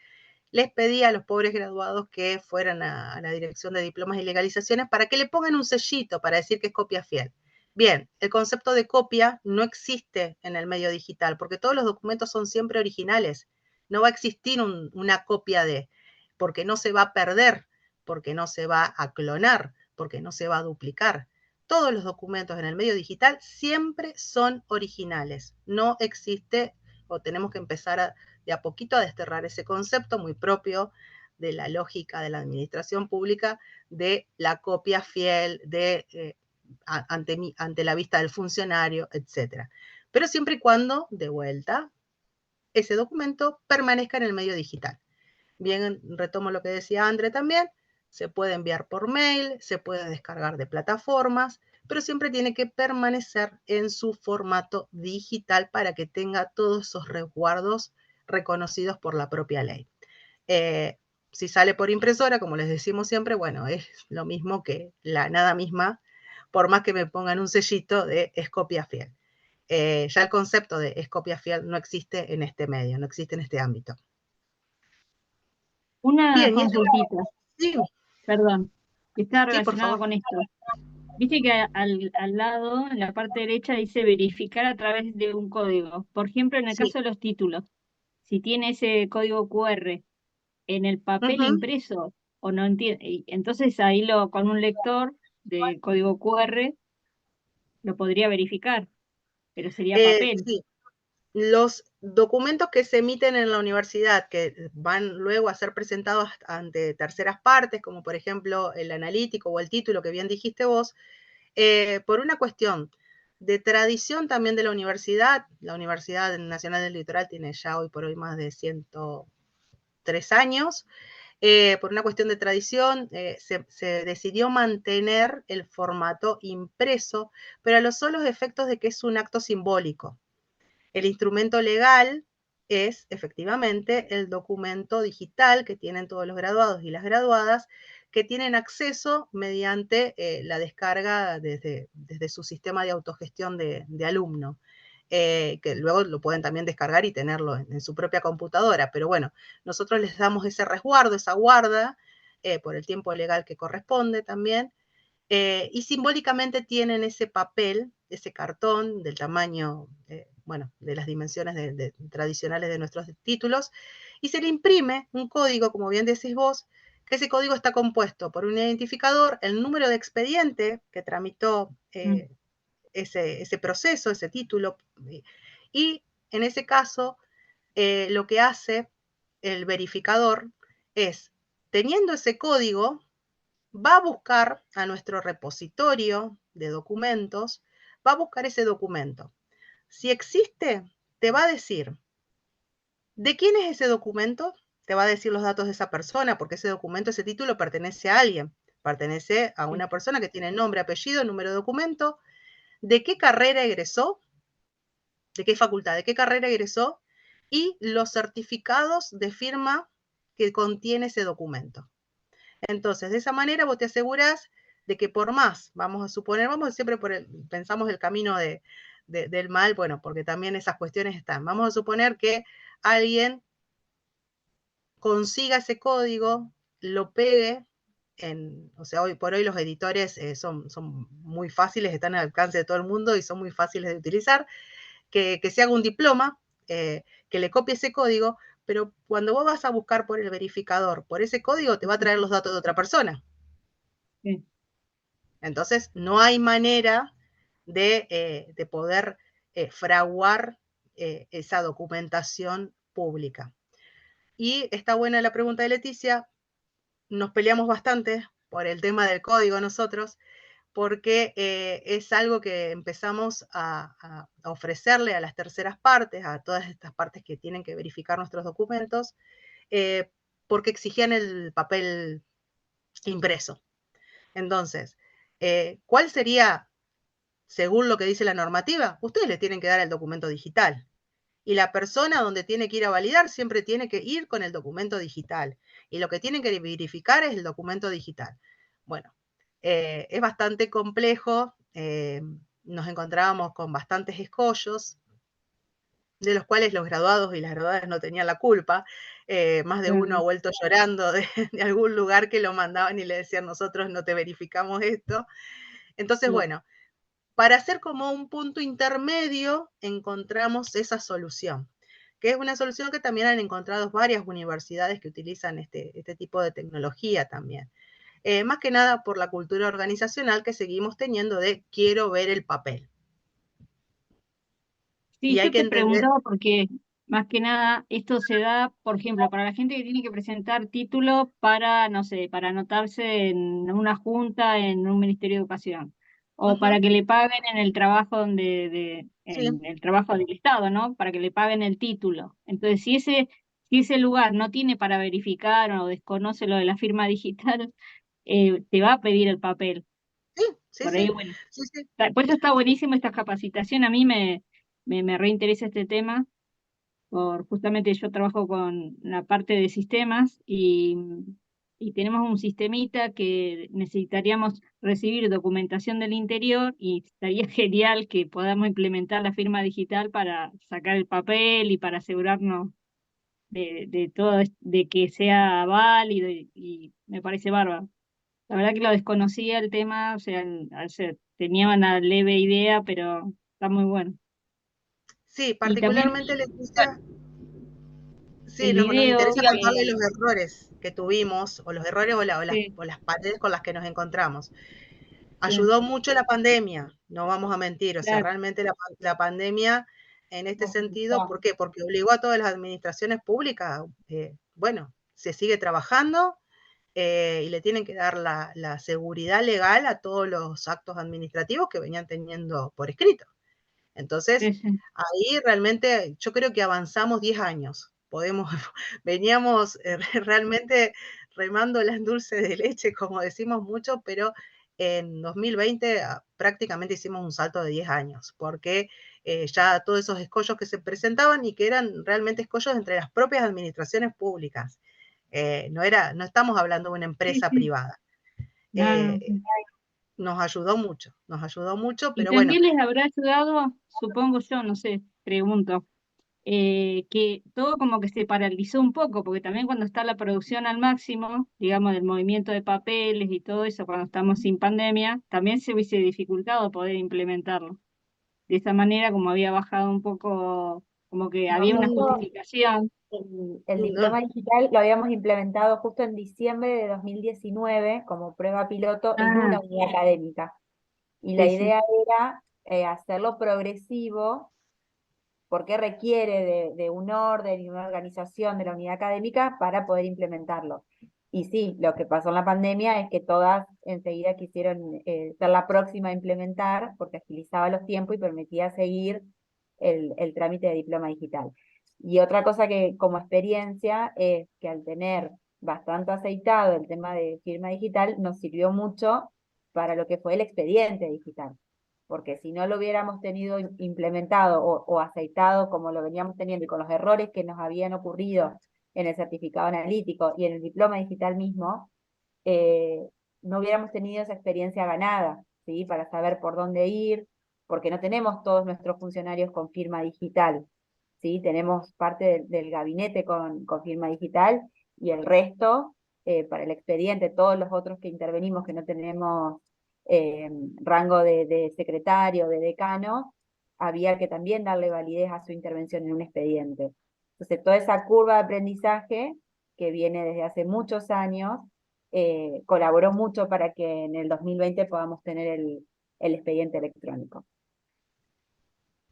les pedía a los pobres graduados que fueran a la Dirección de Diplomas y Legalizaciones para que le pongan un sellito para decir que es copia fiel. Bien, el concepto de copia no existe en el medio digital porque todos los documentos son siempre originales. No va a existir una copia porque no se va a perder, porque no se va a clonar, porque no se va a duplicar. Todos los documentos en el medio digital siempre son originales. No existe, o tenemos que empezar de a poquito a desterrar ese concepto muy propio de la lógica de la administración pública de la copia fiel ante la vista del funcionario, etc. Pero siempre y cuando, de vuelta, ese documento permanezca en el medio digital. Bien, retomo lo que decía André también, se puede enviar por mail, se puede descargar de plataformas, pero siempre tiene que permanecer en su formato digital para que tenga todos esos resguardos reconocidos por la propia ley. Si sale por impresora, como les decimos siempre, bueno, es lo mismo que la nada misma, por más que me pongan un sellito de es copia fiel. Ya el concepto de es copia fiel no existe en este medio, no existe en este ámbito. Una Bien, consultita, sí, perdón, que está sí, por relacionado favor. con esto. Viste que al lado, en la parte derecha, dice verificar a través de un código. Por ejemplo, en el Sí. caso de los títulos, si tiene ese código QR en el papel impreso o no entiende, entonces ahí con un lector de código QR lo podría verificar, pero sería papel. Sí, los documentos que se emiten en la universidad, que van luego a ser presentados ante terceras partes, como por ejemplo el analítico o el título que bien dijiste vos, por una cuestión de tradición también de la Universidad Nacional del Litoral tiene ya hoy por hoy más de 103 años, por una cuestión de tradición, se decidió mantener el formato impreso, pero a los solos efectos de que es un acto simbólico. El instrumento legal es efectivamente el documento digital que tienen todos los graduados y las graduadas, que tienen acceso mediante la descarga desde su sistema de autogestión de alumno, que luego lo pueden también descargar y tenerlo en su propia computadora. Pero bueno, nosotros les damos ese resguardo, esa guarda, por el tiempo legal que corresponde también, y simbólicamente tienen ese papel, ese cartón del tamaño, bueno, de las dimensiones tradicionales de nuestros títulos, y se le imprime un código, como bien decís vos, que ese código está compuesto por un identificador, el número de expediente que tramitó ese proceso, ese título, y en ese caso, lo que hace el verificador es, teniendo ese código, va a buscar a nuestro repositorio de documentos, va a buscar ese documento. Si existe, te va a decir, ¿de quién es ese documento? Te va a decir los datos de esa persona, porque ese documento, ese título pertenece a alguien, pertenece a una persona que tiene nombre, apellido, número de documento, de qué carrera egresó, de qué facultad, de qué carrera egresó, y los certificados de firma que contiene ese documento. Entonces, de esa manera vos te asegurás de que por más, vamos a suponer, siempre pensamos el camino del mal, bueno, porque también esas cuestiones están. Vamos a suponer que alguien consiga ese código, lo pegue, o sea, hoy por hoy los editores son muy fáciles, están al alcance de todo el mundo y son muy fáciles de utilizar, que se haga un diploma, que le copie ese código, pero cuando vos vas a buscar por el verificador, por ese código te va a traer los datos de otra persona. Sí. Entonces, no hay manera de poder fraguar esa documentación pública. Y está buena la pregunta de Leticia, nos peleamos bastante por el tema del código nosotros, porque es algo que empezamos a ofrecerle a las terceras partes, a todas estas partes que tienen que verificar nuestros documentos, porque exigían el papel impreso. Entonces, ¿cuál sería, según lo que dice la normativa? Ustedes le tienen que dar el documento digital. Y la persona donde tiene que ir a validar siempre tiene que ir con el documento digital. Y lo que tienen que verificar es el documento digital. Bueno, es bastante complejo. Nos encontrábamos con bastantes escollos, de los cuales los graduados y las graduadas no tenían la culpa. Más de uno ha vuelto llorando de algún lugar que lo mandaban y le decían, nosotros no te verificamos esto. Entonces, bueno, para hacer como un punto intermedio, encontramos esa solución, que es una solución que también han encontrado varias universidades que utilizan este tipo de tecnología también. Más que nada por la cultura organizacional que seguimos teniendo de quiero ver el papel. Sí, Y hay yo que te entender... preguntaba porque más que nada, esto se da, por ejemplo, para la gente que tiene que presentar título para, no sé, para anotarse en una junta en un Ministerio de Educación, o para Ujú, que le paguen en el trabajo sí, en el trabajo del Estado, ¿no? Para que le paguen el título. Entonces, si ese lugar no tiene para verificar o desconoce lo de la firma digital, te va a pedir el papel. sí, sí, Por ahí, sí, bueno. sí, sí. Por eso está buenísimo esta capacitación. A mí me reinteresa este tema justamente yo trabajo con la parte de sistemas y tenemos un sistemita que necesitaríamos recibir documentación del interior y estaría genial que podamos implementar la firma digital para sacar el papel y para asegurarnos de todo, de que sea válido y me parece bárbaro. La verdad que lo desconocía el tema, o sea, tenía una leve idea, pero está muy bueno. Sí, Y también particularmente Leticia, sí, el nos video interesa contarle los errores que tuvimos, o los errores sí, o las paredes con las que nos encontramos. sí, Ayudó mucho la pandemia, no vamos a mentir, o sea, claro. realmente la pandemia en este sentido, Necesitamos. ¿por qué? Porque obligó a todas las administraciones públicas, bueno, se sigue trabajando y le tienen que dar la seguridad legal a todos los actos administrativos que venían teniendo por escrito. Entonces, Sí, sí. ahí realmente yo creo que avanzamos 10 años. Veníamos realmente remando en dulce de leche, como decimos mucho, pero en 2020 prácticamente hicimos un salto de 10 años, porque ya todos esos escollos que se presentaban y que eran realmente escollos entre las propias administraciones públicas. No estamos hablando de una Sí, empresa sí. privada. No, no, Eh, sí. nos ayudó mucho, Y pero bueno, también les habrá ayudado, supongo yo, no sé, pregunto, que todo como que se paralizó un poco, porque también cuando está la producción al máximo, digamos, del movimiento de papeles y todo eso, cuando estamos sin pandemia, también se hubiese dificultado poder implementarlo. De esa manera, como había bajado un poco, como que había una Nosotros justificación. el no, diploma digital lo habíamos implementado justo en diciembre de 2019 como prueba piloto en Ah, una unidad académica. Y la sí, sí. idea era hacerlo progresivo porque requiere de un orden y una organización de la unidad académica para poder implementarlo. Y sí, lo que pasó en la pandemia es que todas enseguida quisieron ser la próxima a implementar porque agilizaba los tiempos y permitía seguir el trámite de diploma digital. Y otra cosa que como experiencia es que al tener bastante aceitado el tema de firma digital, nos sirvió mucho para lo que fue el expediente digital porque si no lo hubiéramos tenido implementado o aceitado como lo veníamos teniendo y con los errores que nos habían ocurrido en el certificado analítico y en el diploma digital mismo, eh, no hubiéramos tenido esa experiencia ganada, ¿sí? Para saber por dónde ir, porque no tenemos todos nuestros funcionarios con firma digital, ¿sí? Tenemos parte del gabinete con firma digital y el resto, para el expediente, todos los otros que intervenimos que no tenemos eh, rango de secretario, de decano, había que también darle validez a su intervención en un expediente. Entonces, toda esa curva de aprendizaje que viene desde hace muchos años, colaboró mucho para que en el 2020 podamos tener el expediente electrónico.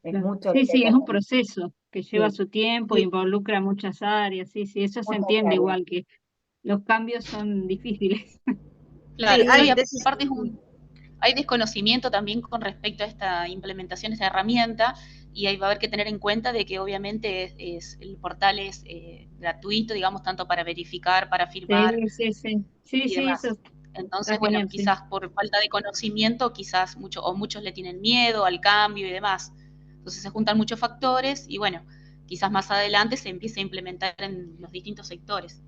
Es Claro. mucho lo Sí, que hay sí, que es un hacer. proceso que lleva Sí, su tiempo, sí, involucra muchas áreas, sí, sí, eso se muchas entiende áreas. igual que los cambios son difíciles. sí, Claro, no, y hay aparte hay desconocimiento también con respecto a esta implementación, esta herramienta, y ahí va a haber que tener en cuenta de que obviamente el portal es gratuito, digamos, tanto para verificar, para firmar Sí, sí, sí, sí, y sí, eso demás. está Entonces, bueno, genial, sí. quizás por falta de conocimiento, quizás muchos le tienen miedo al cambio y demás. Entonces se juntan muchos factores y bueno, quizás más adelante se empiece a implementar en los distintos sectores.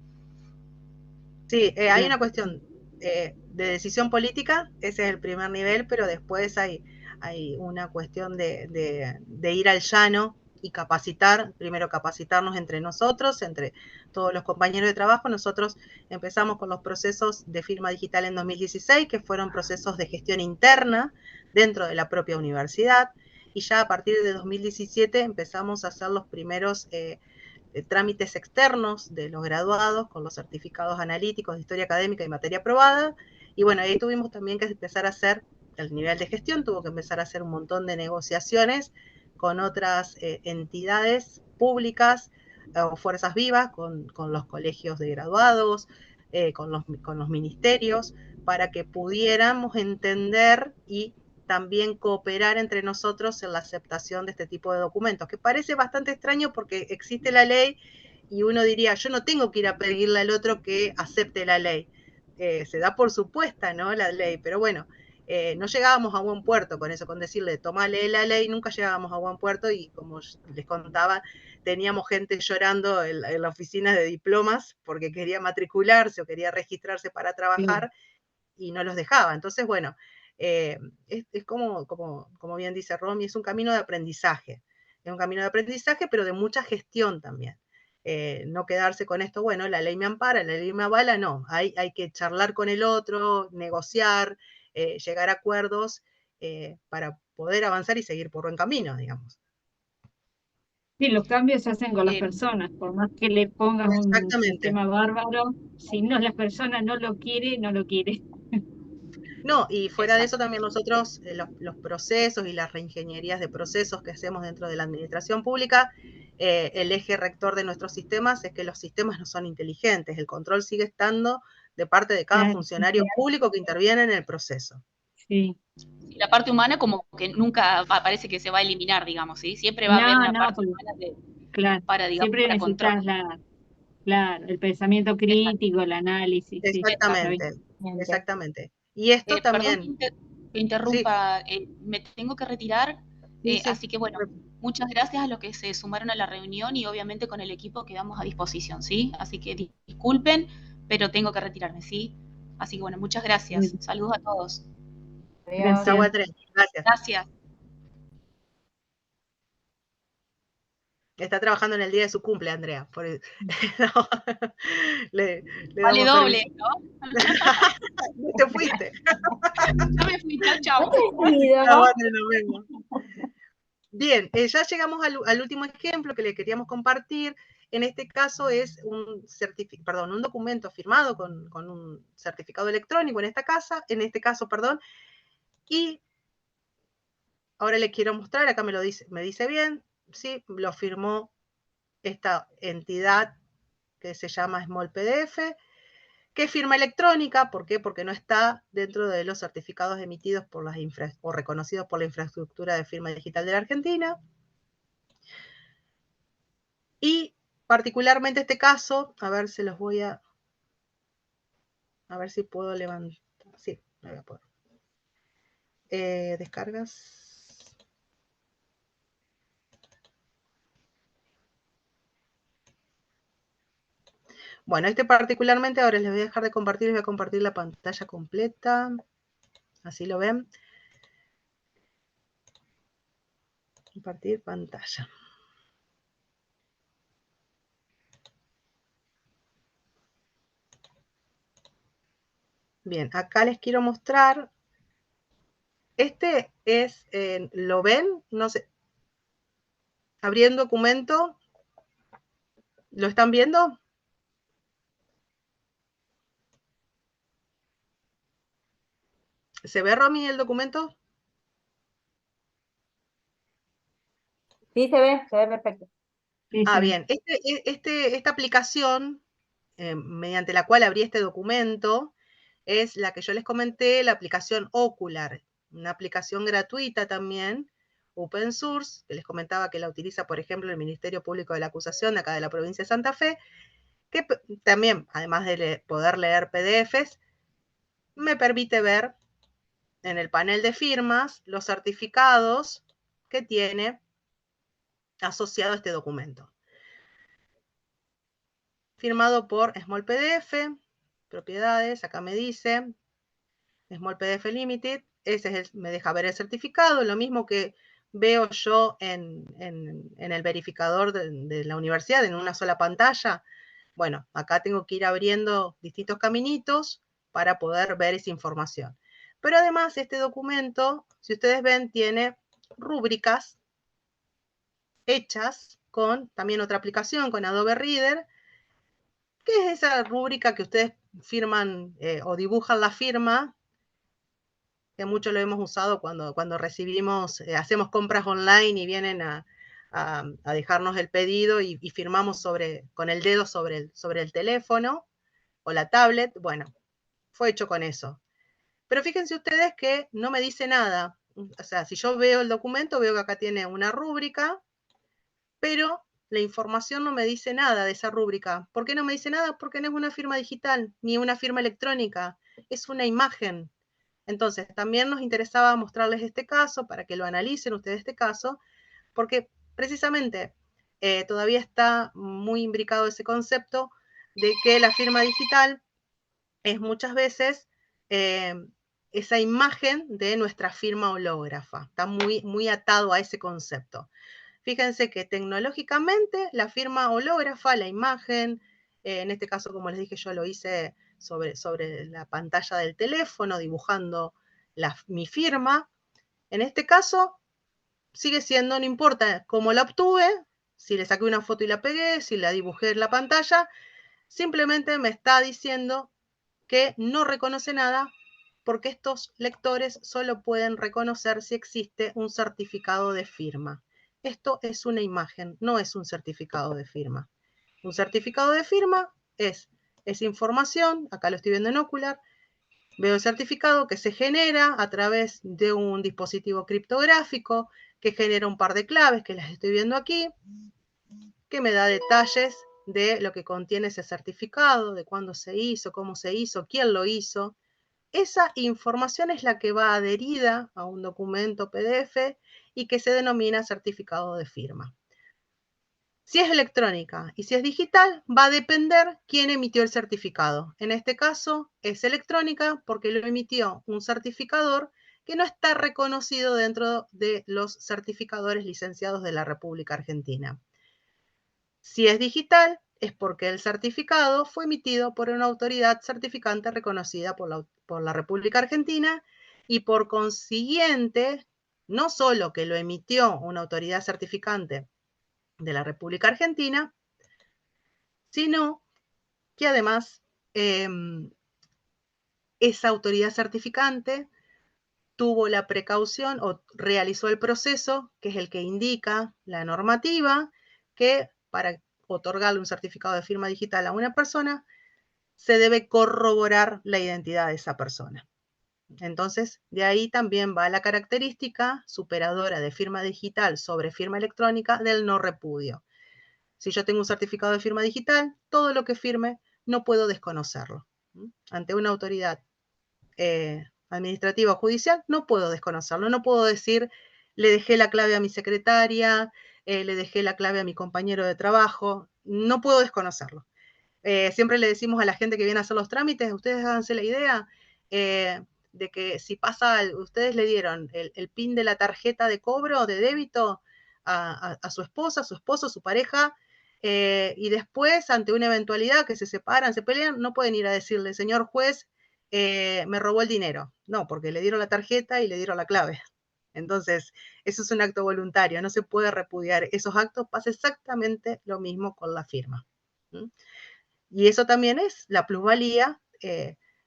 Sí, hay Claro. una cuestión de decisión política, ese es el primer nivel, pero después hay una cuestión de ir al llano y capacitar, primero capacitarnos entre nosotros, entre todos los compañeros de trabajo. Nosotros empezamos con los procesos de firma digital en 2016, que fueron procesos de gestión interna dentro de la propia universidad, y ya a partir de 2017 empezamos a hacer los primeros trámites externos de los graduados con los certificados analíticos de historia académica y materia aprobada. Y bueno, ahí tuvimos también que empezar a hacer, el nivel de gestión tuvo que empezar a hacer un montón de negociaciones con otras entidades públicas o fuerzas vivas, con los colegios de graduados, con los ministerios, para que pudiéramos entender y también cooperar entre nosotros en la aceptación de este tipo de documentos, que parece bastante extraño porque existe la ley y uno diría, yo no tengo que ir a pedirle al otro que acepte la ley. Se da por supuesta, ¿no?, la ley, pero bueno, no llegábamos a buen puerto con eso, con decirle, tomale la ley, nunca llegábamos a buen puerto y como les contaba, teníamos gente llorando en la oficina de diplomas porque quería matricularse o quería registrarse para trabajar y no los dejaba. Entonces, bueno, es como bien dice Romy, es un camino de aprendizaje. Es un camino de aprendizaje, pero de mucha gestión también. No quedarse con esto, bueno, la ley me ampara, la ley me avala, no. Hay que charlar con el otro, negociar, llegar a acuerdos para poder avanzar y seguir por buen camino, digamos. Sí, los cambios se hacen con las Eh, personas, por más que le pongas un Exactamente. sistema bárbaro, si no la persona no lo quiere, no lo quiere. No, y fuera de Exacto. eso también nosotros, los procesos y las reingenierías de procesos que hacemos dentro de la administración pública, el eje rector de nuestros sistemas es que los sistemas no son inteligentes, el control sigue estando de parte de cada Claro, funcionario público que interviene en el proceso. sí. Y la parte humana como que nunca parece que se va a eliminar, digamos, ¿sí? Siempre va a haber No, una no, parte porque, humana claro, digamos, siempre para control. necesitas claro, el pensamiento crítico, el análisis, sí, está bien. Exactamente. Y esto Perdón también, que sí, interrumpa, me tengo que retirar, sí, así que bueno, muchas gracias a los que se sumaron a la reunión y obviamente con el equipo quedamos a disposición, ¿sí? Así que disculpen, pero tengo que retirarme, ¿sí? Así que bueno, muchas gracias. Muy- Saludos a todos. Adiós. chau, Gracias. Andrés, gracias. Gracias. Está trabajando en el día de su cumple, Andrea. No, le Vale damos doble, permiso. ¿no? No te fuiste. Yo me fui, chao, chao. Chau, Andrés, nos vemos. Bien, ya llegamos al último ejemplo que le queríamos compartir. En este caso es un documento firmado con un certificado electrónico en este caso, y ahora le quiero mostrar, acá me dice bien, sí, lo firmó esta entidad que se llama Small PDF, que es firma electrónica. ¿Por qué? Porque no está dentro de los certificados emitidos por o reconocidos por la infraestructura de firma digital de la Argentina. Y particularmente este caso, a ver si los voy a ver si puedo levantar. Sí, lo voy a poder. Descargas. Bueno, este particularmente, ahora les voy a dejar de compartir, les voy a compartir la pantalla completa. Así lo ven. Compartir pantalla. Bien, acá les quiero mostrar. Este es, ¿lo ven? No sé. Abrí el documento. ¿Lo están viendo? ¿Se ve, Romy, el documento? Sí, se ve perfecto. Sí, Ah, sí. bien. Esta aplicación, mediante la cual abrí este documento, es la que yo les comenté, la aplicación Ocular, una aplicación gratuita también, open source, que les comentaba que la utiliza, por ejemplo, el Ministerio Público de la Acusación de acá de la provincia de Santa Fe, que también, además de poder leer PDFs, me permite ver en el panel de firmas los certificados que tiene asociado a este documento. Firmado por Small PDF, propiedades, acá me dice, Small PDF Limited, ese me deja ver el certificado, lo mismo que veo yo en el verificador de la universidad, en una sola pantalla. Bueno, acá tengo que ir abriendo distintos caminitos para poder ver esa información. Pero además este documento, si ustedes ven, tiene rúbricas hechas con también otra aplicación, con Adobe Reader, que es esa rúbrica que ustedes firman o dibujan la firma, que mucho lo hemos usado cuando recibimos, hacemos compras online y vienen a a dejarnos el pedido y firmamos con el dedo sobre el teléfono o la tablet. Bueno, fue hecho con eso. Pero fíjense ustedes que no me dice nada. O sea, si yo veo el documento, veo que acá tiene una rúbrica, pero la información no me dice nada de esa rúbrica. ¿Por qué no me dice nada? Porque no es una firma digital, ni una firma electrónica, es una imagen. Entonces, también nos interesaba mostrarles este caso para que lo analicen ustedes este caso, porque precisamente todavía está muy imbricado ese concepto de que la firma digital es muchas veces esa imagen de nuestra firma hológrafa. Está muy, muy atado a ese concepto. Fíjense que tecnológicamente la firma hológrafa, la imagen, en este caso, como les dije, yo lo hice sobre la pantalla del teléfono, dibujando mi firma. En este caso, sigue siendo, no importa cómo la obtuve, si le saqué una foto y la pegué, si la dibujé en la pantalla, simplemente me está diciendo que no reconoce nada porque estos lectores solo pueden reconocer si existe un certificado de firma. Esto es una imagen, no es un certificado de firma. Un certificado de firma es información, acá lo estoy viendo en Ocular, veo el certificado que se genera a través de un dispositivo criptográfico que genera un par de claves que las estoy viendo aquí, que me da detalles de lo que contiene ese certificado, de cuándo se hizo, cómo se hizo, quién lo hizo. Esa información es la que va adherida a un documento PDF y que se denomina certificado de firma. Si es electrónica y si es digital, va a depender quién emitió el certificado. En este caso es electrónica porque lo emitió un certificador que no está reconocido dentro de los certificadores licenciados de la República Argentina. Si es digital, es porque el certificado fue emitido por una autoridad certificante reconocida por la República Argentina y por consiguiente, no solo que lo emitió una autoridad certificante de la República Argentina, sino que además esa autoridad certificante tuvo la precaución o realizó el proceso, que es el que indica la normativa, que para otorgarle un certificado de firma digital a una persona, se debe corroborar la identidad de esa persona. Entonces, de ahí también va la característica superadora de firma digital sobre firma electrónica del no repudio. Si yo tengo un certificado de firma digital, todo lo que firme no puedo desconocerlo. Ante una autoridad administrativa o judicial, no puedo desconocerlo, no puedo decir, le dejé la clave a mi secretaria, le dejé la clave a mi compañero de trabajo, no puedo desconocerlo. Siempre le decimos a la gente que viene a hacer los trámites, ustedes háganse la idea de que si pasa, ustedes le dieron el PIN de la tarjeta de cobro, de débito, a su esposa, su esposo, su pareja, y después, ante una eventualidad que se separan, se pelean, no pueden ir a decirle, señor juez, me robó el dinero. No, porque le dieron la tarjeta y le dieron la clave. Entonces, eso es un acto voluntario, no se puede repudiar esos actos, pasa exactamente lo mismo con la firma. Y eso también es la plusvalía,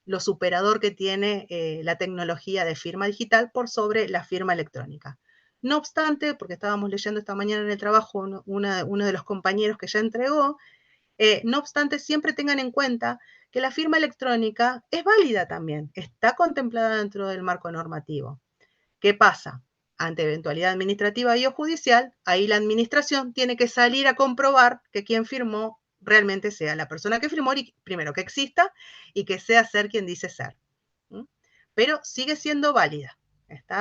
lo superador que tiene la tecnología de firma digital por sobre la firma electrónica. No obstante, porque estábamos leyendo esta mañana en el trabajo uno de los compañeros que ya entregó, no obstante, siempre tengan en cuenta que la firma electrónica es válida también, está contemplada dentro del marco normativo. ¿Qué pasa? Ante eventualidad administrativa y o judicial, ahí la administración tiene que salir a comprobar que quien firmó realmente sea la persona que firmó y primero que exista y que sea ser quien dice ser. Pero sigue siendo válida.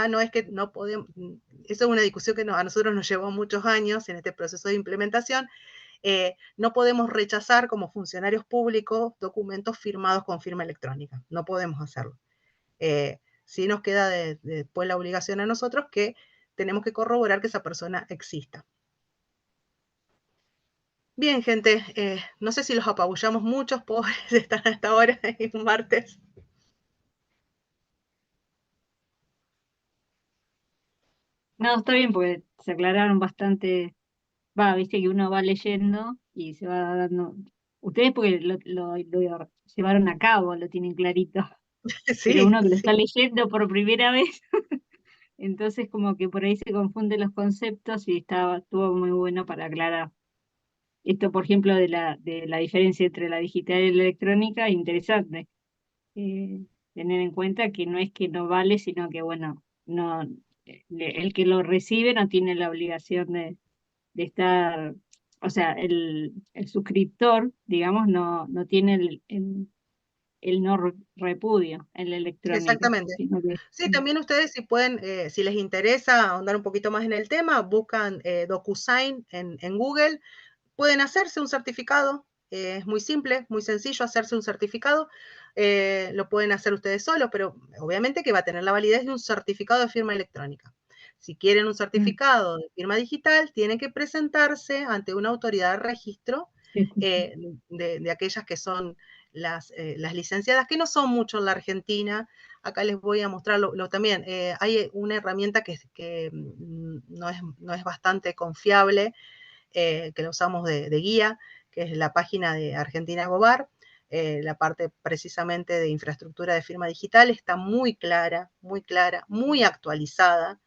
No es que no podemos, eso es una discusión que a nosotros nos llevó muchos años en este proceso de implementación. No podemos rechazar como funcionarios públicos documentos firmados con firma electrónica. No podemos hacerlo. Sí nos queda después la obligación a nosotros que tenemos que corroborar que esa persona exista. Bien, gente, no sé si los apabullamos muchos, pobres, están a esta hora, es un martes. No, está bien porque se aclararon bastante, viste que uno va leyendo y se va dando. Ustedes porque lo llevaron a cabo, lo tienen clarito. Pero Sí, uno que lo está sí. leyendo por primera vez Entonces como que por ahí se confunden los conceptos y estuvo muy bueno para aclarar. Esto, por ejemplo, de la diferencia entre la digital y la electrónica, interesante. Tener en cuenta que no es que no vale, sino que, bueno, no, el que lo recibe no tiene la obligación de estar, o sea, el suscriptor, digamos, no tiene el no repudio en la electrónica, Exactamente. sino que Sí, también ustedes si pueden, si les interesa ahondar un poquito más en el tema, buscan DocuSign en Google, pueden hacerse un certificado, es muy simple, muy sencillo hacerse un certificado, lo pueden hacer ustedes solos, pero obviamente que va a tener la validez de un certificado de firma electrónica. Si quieren un certificado de firma digital, tienen que presentarse ante una autoridad de registro sí, de aquellas que son las licenciadas, que no son mucho en la Argentina. Acá les voy a mostrar también. Hay una herramienta que no es bastante confiable, que la usamos de guía, que es la página de Argentina Gobar. La parte precisamente de infraestructura de firma digital está muy clara, muy actualizada.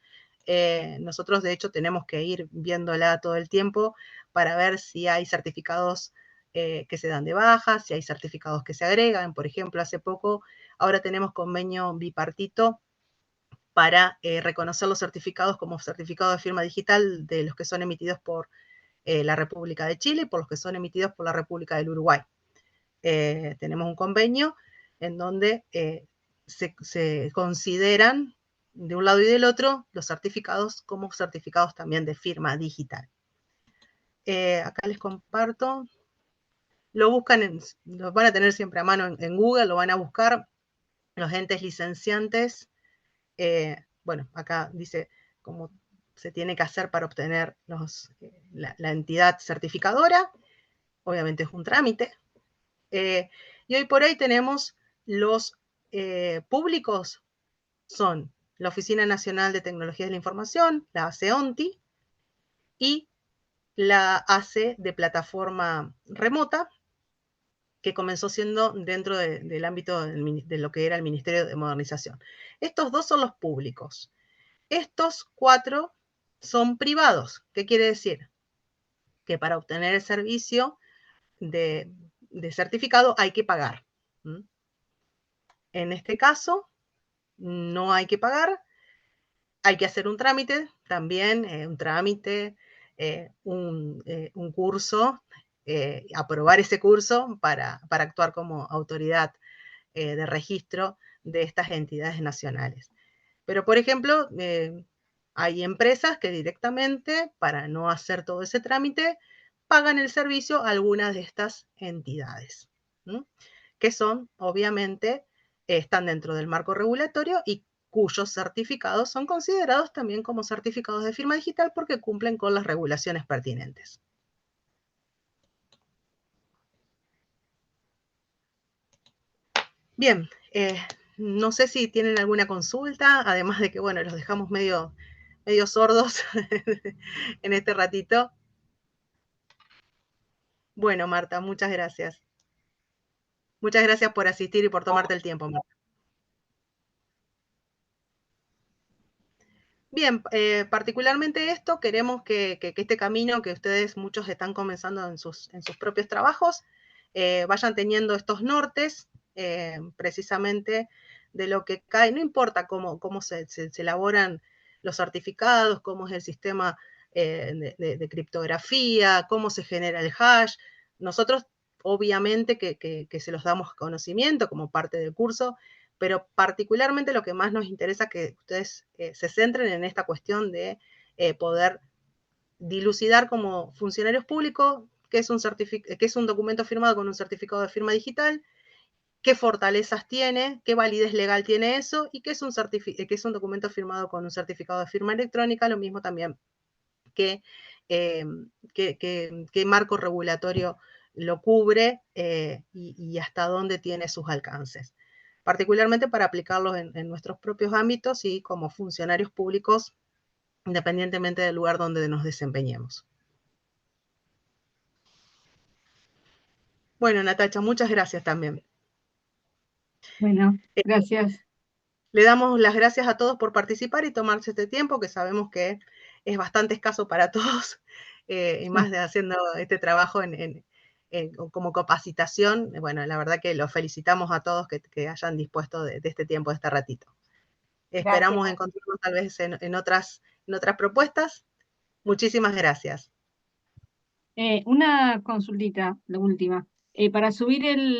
Nosotros de hecho tenemos que ir viéndola todo el tiempo para ver si hay certificados que se dan de baja, si hay certificados que se agregan. Por ejemplo, hace poco, ahora tenemos convenio bipartito para reconocer los certificados como certificado de firma digital de los que son emitidos por la República de Chile y por los que son emitidos por la República del Uruguay. Tenemos un convenio en donde se consideran de un lado y del otro los certificados como certificados también de firma digital. Acá les comparto. Lo buscan, lo van a tener siempre a mano en Google, lo van a buscar los entes licenciantes. Bueno, acá dice cómo se tiene que hacer para obtener la entidad certificadora. Obviamente es un trámite. Y hoy por hoy tenemos los públicos, son la Oficina Nacional de Tecnologías de la Información, la ACEONTI, y la ACE de plataforma remota, que comenzó siendo dentro del ámbito de lo que era el Ministerio de Modernización. Estos dos son los públicos. Estos 4 son privados. ¿Qué quiere decir? Que para obtener el servicio de certificado hay que pagar. En este caso, no hay que pagar, hay que hacer un trámite, también un trámite, un curso, aprobar ese curso para actuar como autoridad de registro de estas entidades nacionales. Pero, por ejemplo, hay empresas que directamente, para no hacer todo ese trámite, pagan el servicio a algunas de estas entidades, que son, obviamente, están dentro del marco regulatorio y cuyos certificados son considerados también como certificados de firma digital porque cumplen con las regulaciones pertinentes. Bien, no sé si tienen alguna consulta, además de que, bueno, los dejamos medio sordos en este ratito. Bueno, Marta, muchas gracias. Muchas gracias por asistir y por tomarte el tiempo, Marta. Bien, particularmente esto, queremos que este camino que ustedes muchos están comenzando en sus propios trabajos, vayan teniendo estos nortes, precisamente de lo que cae, no importa cómo se elaboran los certificados, cómo es el sistema de criptografía, cómo se genera el hash. Nosotros, obviamente, que se los damos conocimiento como parte del curso, pero particularmente lo que más nos interesa es que ustedes se centren en esta cuestión de poder dilucidar como funcionarios públicos qué es un documento firmado con un certificado de firma digital, qué fortalezas tiene, qué validez legal tiene eso, y qué es un documento firmado con un certificado de firma electrónica, lo mismo también qué marco regulatorio lo cubre y hasta dónde tiene sus alcances, particularmente para aplicarlos en nuestros propios ámbitos y como funcionarios públicos, independientemente del lugar donde nos desempeñemos. Bueno, Natacha, muchas gracias también. bueno, gracias. Le damos las gracias a todos por participar y tomarse este tiempo, que sabemos que es bastante escaso para todos, y más de haciendo este trabajo como capacitación. Bueno, la verdad que los felicitamos a todos que hayan dispuesto de este tiempo, de este ratito. Esperamos Gracias. encontrarnos tal vez en otras propuestas. Muchísimas gracias. Una consultita, la última. Para subir el